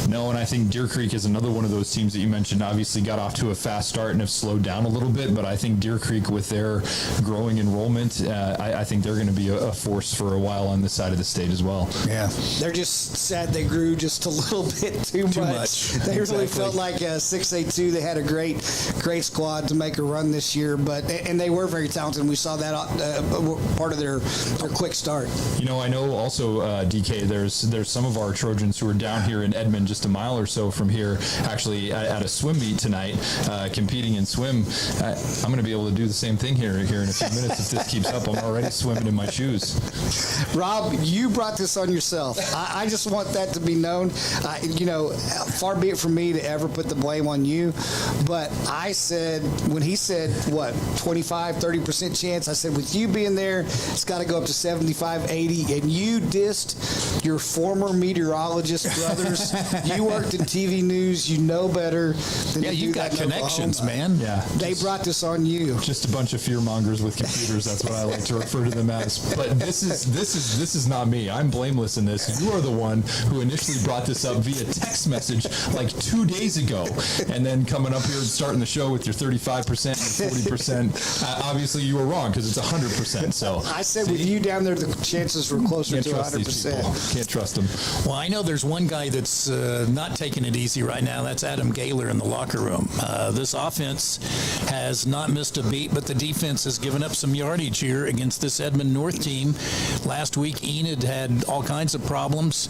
No, and I think Deer Creek is another one of those teams that you mentioned. Obviously got off to a fast start and have slowed down a little bit, but I think Deer Creek, with their growing enrollment, I think they're going to be a force for a while on this side of the state as well. Yeah. They're just sad they grew just a little bit too much. They really felt like 6A2. They had a great squad to make a run this year, and they were very talented. We saw that part of their quick start. I know also, DK, there's some of our Trojans who are down here in Edmond, just a mile or so from here, actually at a swim meet tonight, competing in swim. I'm going to be able to do the same thing here in a few minutes if this keeps up. I'm already swimming in my shoes. Rob, you brought this on yourself. I just want that to be known. Far be it from me to ever put the blame on you, but I said, when he said, 25-30% chance, I said, with you being there, it's got to go up to 75-80, and you dissed your former meteorologist brothers. You worked in TV news. You know better than you've got connections, man. Yeah, they brought this on you. Just a bunch of fear mongers with computers. That's what I like to refer to them as. But this is not me. I'm blameless in this. You are the one who initially brought this up via text message like 2 days ago, and then coming up here and starting the show with your 35% and 40%. Obviously, you were wrong because it's 100%. So I said with you down there, the chances were closer to 100%. Can't trust them. Well, I know there's one guy that's not taking it easy right now. That's Adam Gaylor in the locker room. This offense has not missed a beat, but the defense has given up some yardage here against this Edmond North team. Last week, Enid had all kinds of problems.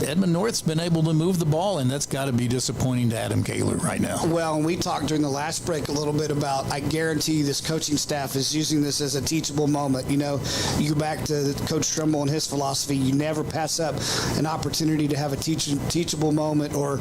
Edmond North's been able to move the ball, and that's got to be disappointing to Adam Gaylor right now. Well, and we talked during the last break a little bit about, I guarantee you this coaching staff is using this as a teachable moment. You go back to Coach Trumbull and his philosophy. You never pass up an opportunity to have a teachable moment, or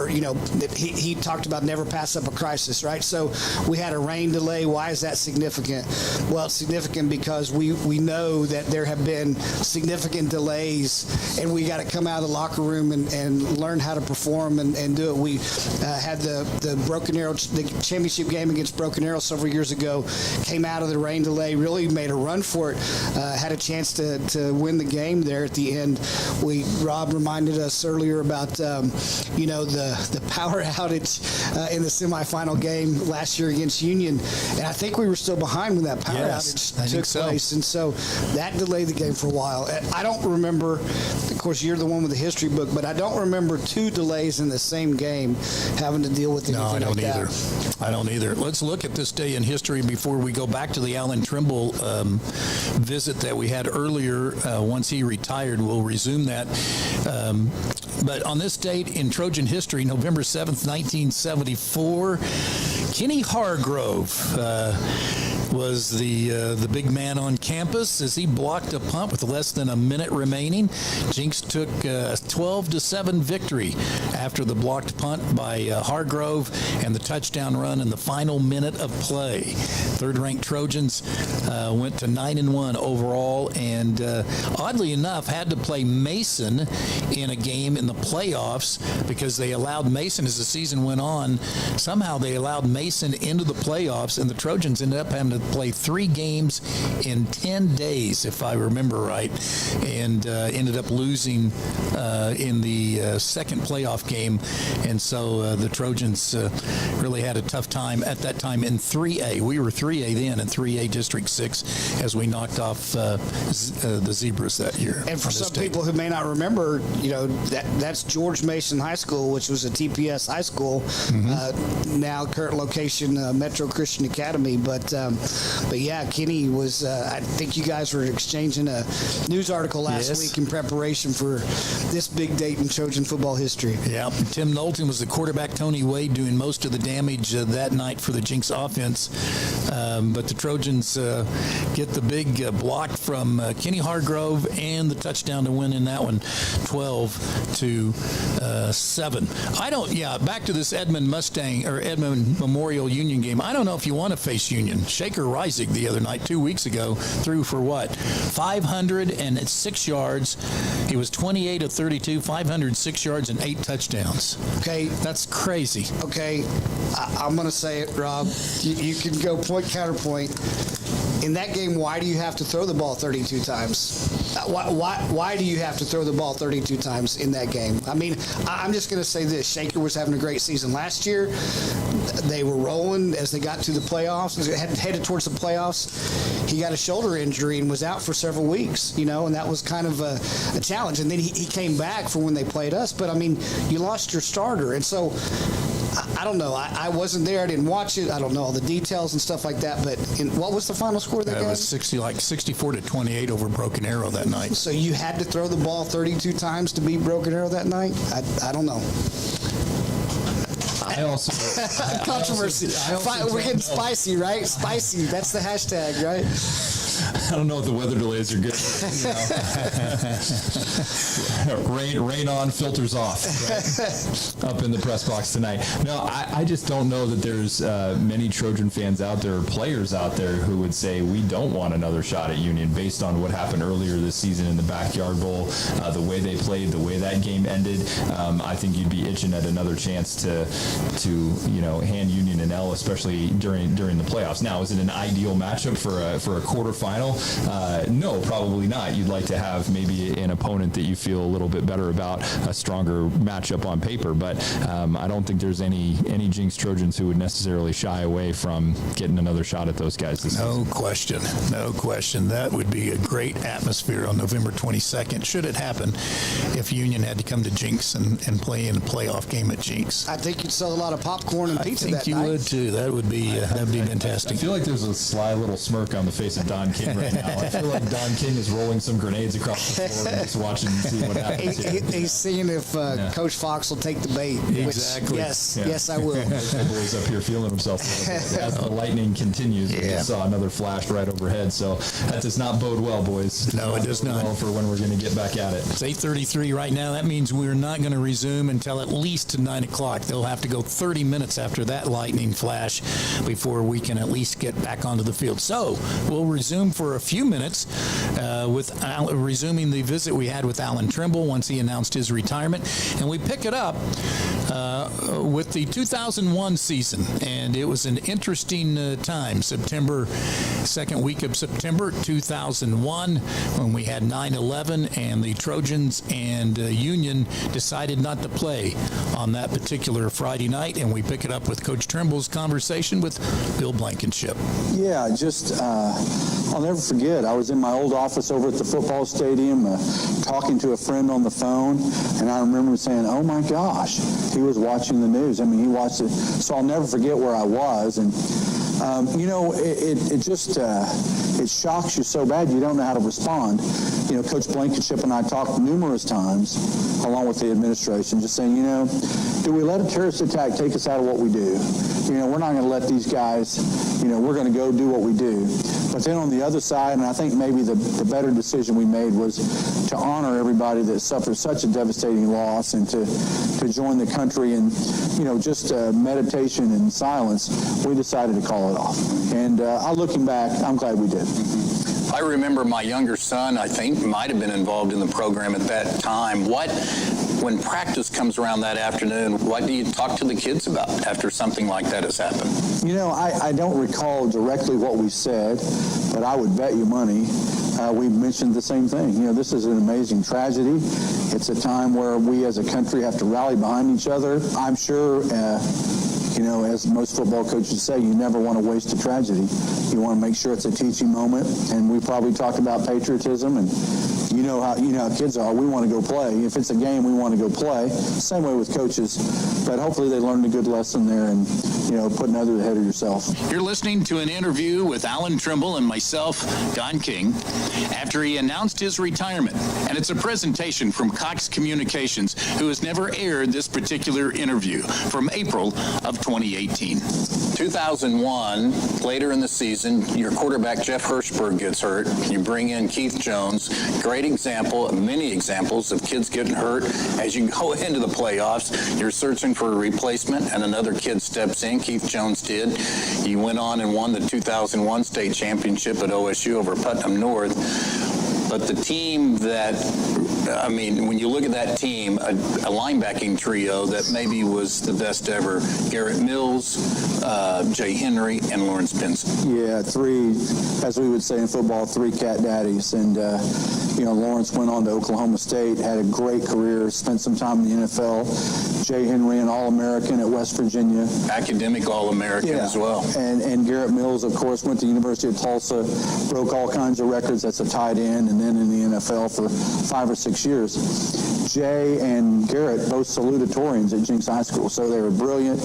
he talked about never pass up a crisis, right? So we had a rain delay. Why is that significant? Well, it's significant because we know that there have been significant delays, and we got to come out of the locker room and learned how to perform and do it. We had the Broken Arrow, the championship game against Broken Arrow several years ago, came out of the rain delay, really made a run for it, had a chance to win the game there at the end. Rob reminded us earlier about, the power outage in the semifinal game last year against Union, and I think we were still behind when that power outage took place, and so that delayed the game for a while. I don't remember, of course, you're the one with the history book, but I don't remember 2 delays in the same game having to deal with anything No, I don't like either. that. I don't either. Let's look at this day in history before we go back to the Alan Trimble visit that we had earlier. Once he retired, we'll resume that. But on this date in Trojan history, November 7th, 1974, Kenny Hargrove was the big man on campus as he blocked a punt with less than a minute remaining. Jenks took a 12-7 victory after the blocked punt by Hargrove and the touchdown run in the final minute of play. Third-ranked Trojans went to 9-1 overall, and oddly enough, had to play Mason in a game in the playoffs because they allowed Mason, as the season went on, somehow they allowed Mason into the playoffs, and the Trojans ended up having to play 3 games in 10 days, if I remember right, and ended up losing in the second playoff game. And so the Trojans really had a tough time at that time in 3A. We were 3A then in 3A District 6 as we knocked off the Zebras that year. And for some people who may not remember, that's George Mason High School, which was a TPS high school, now current location Metro Christian Academy. But yeah, Kenny was, I think you guys were exchanging a news article last week in preparation for this big date in Trojan football history. Yeah, Tim Knowlton was the quarterback, Tony Wade doing most of the damage that night for the Jenks offense. But the Trojans get the big block from Kenny Hargrove and the touchdown to win in that one, 12-7. Back to this Edmond Memorial Union game. I don't know if you want to face Union. Shaker Reisig the other night, 2 weeks ago, threw for 506 yards. He was 28 of 32, 506 yards and 8 touchdowns. Okay. That's crazy. Okay. I'm going to say it, Rob. You can go point, counterpoint. In that game, why do you have to throw the ball 32 times? Why do you have to throw the ball 32 times in that game? I mean, I'm just going to say this. Shaker was having a great season last year. They were rolling as they got to the playoffs, headed towards the playoffs. He got a shoulder injury and was out for several weeks, and that was kind of a challenge. And then he came back for when they played us. But, I mean, you lost your starter. And so, I don't know. I wasn't there. I didn't watch it. I don't know all the details and stuff like that. But what was the final score of that game? It was 64-28 over Broken Arrow that night. So you had to throw the ball 32 times to beat Broken Arrow that night? I don't know. Controversy. We're getting spicy, right? Spicy. That's the hashtag, right? I don't know if the weather delays are good. Rain on, filters off. Right? Up in the press box tonight. No, I just don't know that there's many Trojan fans out there, or players out there, who would say we don't want another shot at Union based on what happened earlier this season in the Backyard Bowl, the way they played, the way that game ended. I think you'd be itching at another chance to hand Union an L, especially during the playoffs. Now, is it an ideal matchup for a quarterfinal? No, probably not. You'd like to have maybe an opponent that you feel a little bit better about, a stronger matchup on paper, but I don't think there's any Jenks Trojans who would necessarily shy away from getting another shot at those guys this season. No question. That would be a great atmosphere on November 22nd, should it happen, if Union had to come to Jenks and play in a playoff game at Jenks. I think you'd sell a lot of popcorn and pizza that night. I think you would, too. That would be fantastic. I feel like there's a sly little smirk on the face of Don King right now. I feel like Don King is rolling some grenades across the floor and just watching and see what happens. He's seeing if Coach Fox will take the bait. Exactly. Yes, I will. The boy's up here feeling himself a little bit. As the lightning continues, we just saw another flash right overhead. So that does not bode well, boys. No, it does not. Well for when we're going to get back at it. It's 8:33 right now. That means we're not going to resume until at least 9 o'clock. They'll have to go 30 minutes after that lightning flash before we can at least get back onto the field. So we'll resume resume for a few minutes resuming the visit we had with Alan Trimble once he announced his retirement. And we pick it up with the 2001 season. And it was an interesting time, second week of September 2001, when we had 9/11 and the Trojans and Union decided not to play on that particular Friday night. And we pick it up with Coach Trimble's conversation with Bill Blankenship. Yeah, I'll never forget, I was in my old office over at the football stadium talking to a friend on the phone, and I remember saying, oh my gosh, he was watching the news. I mean, he watched it. So I'll never forget where I was. And it shocks you so bad you don't know how to respond. Coach Blankenship and I talked numerous times, along with the administration, just saying, do we let a terrorist attack take us out of what we do? We're not going to let these guys, we're going to go do what we do. But then on the other side, and I think maybe the better decision we made was to honor everybody that suffered such a devastating loss and to join the country in, just meditation and silence. We decided to call it off. And looking back, I'm glad we did. I remember my younger son, I think, might have been involved in the program at that time. When practice comes around that afternoon, what do you talk to the kids about after something like that has happened? I don't recall directly what we said, but I would bet you money we mentioned the same thing. This is an amazing tragedy. It's a time where we as a country have to rally behind each other. I'm sure as most football coaches say, you never want to waste a tragedy. You want to make sure it's a teaching moment. And we probably talked about patriotism, and you know how kids are. We want to go play. If it's a game, we want to go play. Same way with coaches. But hopefully they learned a good lesson there, and putting others ahead of yourself. You're listening to an interview with Alan Trimble and myself, Don King, after he announced his retirement. And it's a presentation from Cox Communications, who has never aired this particular interview, from April of 2018. 2001, later in the season, your quarterback Jeff Hirschberg gets hurt. You bring in Keith Jones. Great example, many examples of kids getting hurt. As you go into the playoffs, you're searching for a replacement, and another kid steps in. Keith Jones did. You went on and won the 2001 state championship at OSU over Putnam North. But the team when you look at that team, a linebacking trio that maybe was the best ever: Garrett Mills, Jay Henry, and Lawrence Benson. Yeah, three, as we would say in football, three cat daddies. And, Lawrence went on to Oklahoma State, had a great career, spent some time in the NFL. Jay Henry, an All-American at West Virginia. Academic All-American as well. And Garrett Mills, of course, went to the University of Tulsa, broke all kinds of records as a tight end, and then in the NFL for 5 or 6 years. Jay and Garrett both salutatorians at Jenks High School, so they were brilliant,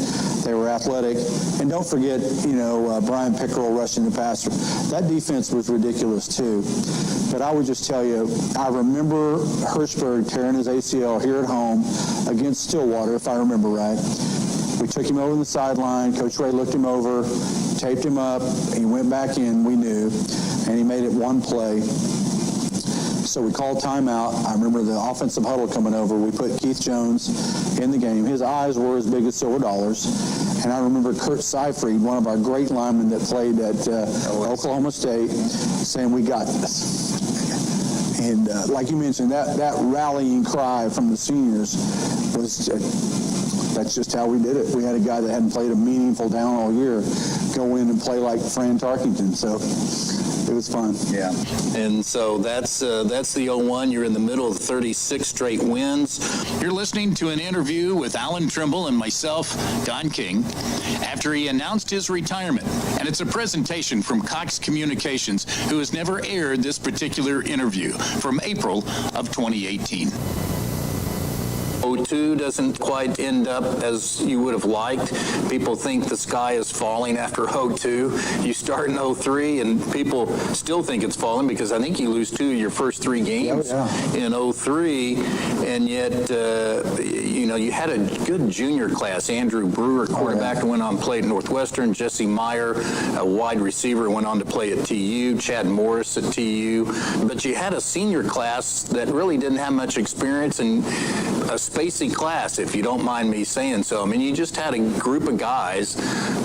they were athletic, and don't forget, Brian Pickerel rushing the passer. That defense was ridiculous too. But I would just tell you, I remember Hirschberg tearing his ACL here at home against Stillwater, if I remember right. We took him over to the sideline. Coach Ray looked him over, taped him up. He went back in, we knew, and he made it one play. So we called timeout. I remember the offensive huddle coming over. We put Keith Jones in the game. His eyes were as big as silver dollars. And I remember Kurt Seifried, one of our great linemen that played at Oklahoma State, saying, "We got this." And like you mentioned, that rallying cry from the seniors was that's just how we did it. We had a guy that hadn't played a meaningful down all year go in and play like Fran Tarkington. So it was fun. Yeah. And so that's the 01. You're in the middle of 36 straight wins. You're listening to an interview with Alan Trimble and myself, Don King, after he announced his retirement. And it's a presentation from Cox Communications, who has never aired this particular interview, from April of 2018. 02 doesn't quite end up as you would have liked. People think the sky is falling after 02. You start in 03, and people still think it's falling because I think you lose 2 of your first 3 games in 03, and yet, you had a good junior class. Andrew Brewer, quarterback, went on to play at Northwestern. Jesse Meyer, a wide receiver, went on to play at TU. Chad Morris at TU. But you had a senior class that really didn't have much experience, and a spacey class, if you don't mind me saying so. I mean, you just had a group of guys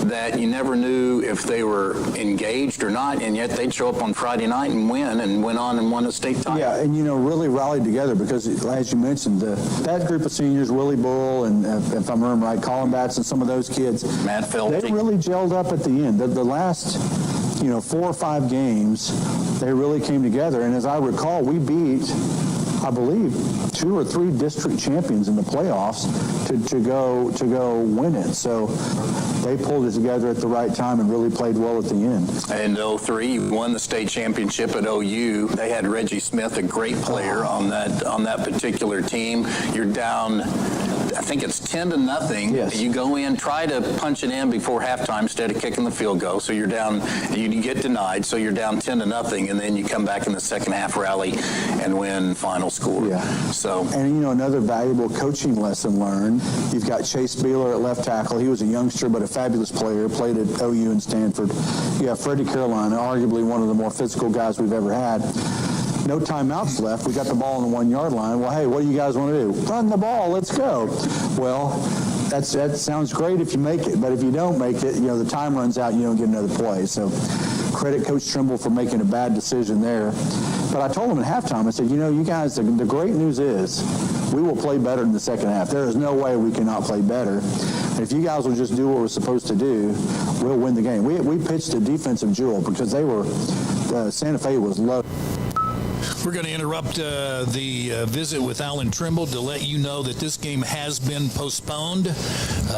that you never knew if they were engaged or not, and yet they'd show up on Friday night and win, and went on and won a state title. Yeah, and really rallied together because, as you mentioned, that group of seniors, Willie Bull and, if I remember right, Colin Batts and some of those kids, Matt Felty, they really gelled up at the end. The last 4 or 5 games, they really came together. And as I recall, we beat, I believe, 2 or 3 district champions in the playoffs to go win it. So they pulled it together at the right time and really played well at the end. In 03, you won the state championship at OU. They had Reggie Smith, a great player on that particular team. You're down, I think it's 10-0. Yes. You go in, try to punch it in before halftime instead of kicking the field goal. So you're down, you get denied, so you're down 10-0, and then you come back in the second half rally and win final score. Yeah. So, and another valuable coaching lesson learned. You've got Chase Beeler at left tackle. He was a youngster but a fabulous player. Played at OU and Stanford. You have Freddie Carolina, arguably one of the more physical guys we've ever had. No timeouts left. We got the ball on the 1-yard line. Well, hey, what do you guys want to do? Run the ball. Let's go. Well, that sounds great if you make it, but if you don't make it, the time runs out and you don't get another play. So credit Coach Trimble for making a bad decision there. But I told him at halftime, I said, you guys, the great news is we will play better in the second half. There is no way we cannot play better. And if you guys will just do what we're supposed to do, we'll win the game. We pitched a defensive jewel because Santa Fe was low. We're going to interrupt the visit with Alan Trimble to let you know that this game has been postponed.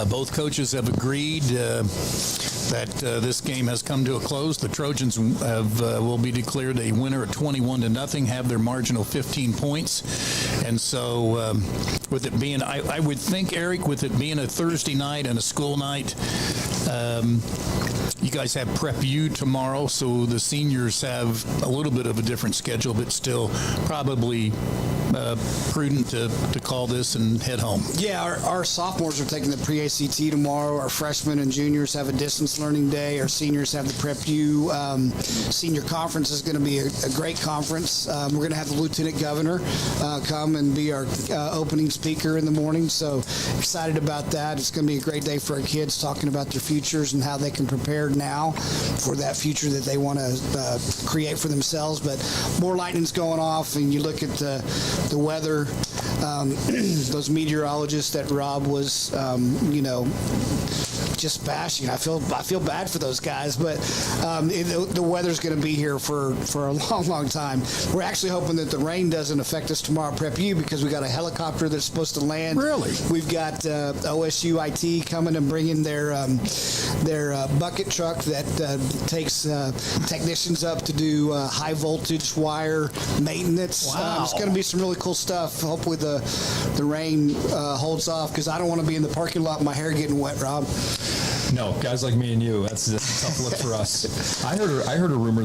Both coaches have agreed that this game has come to a close. The Trojans will be declared a winner at 21-0, have their marginal 15 points. And so with it being, I would think, Eric, with it being a Thursday night and a school night, you guys have Prep U tomorrow, so the seniors have a little bit of a different schedule, but still probably prudent to call this and head home. Yeah, our sophomores are taking the pre-ACT tomorrow. Our freshmen and juniors have a distance learning day. Our seniors have the Prep U. Senior conference is going to be a great conference. We're going to have the Lieutenant Governor come and be our opening speaker in the morning, so excited about that. It's going to be a great day for our kids, talking about their futures and how they can prepare now for that future that they want to create for themselves. But more lightning's going off, and you look at the weather, those meteorologists that Rob was, just bashing. I feel bad for those guys, but the weather's going to be here for a long, long time. We're actually hoping that the rain doesn't affect us tomorrow at Prep U because we got a helicopter that's supposed to land. Really? We've got OSU IT coming and bringing their bucket truck that takes technicians up to do high voltage wire maintenance. Wow. It's going to be some really cool stuff. Hopefully the rain holds off because I don't want to be in the parking lot with my hair getting wet, Rob. No, guys like me and you, that's a tough look for us. I heard a rumor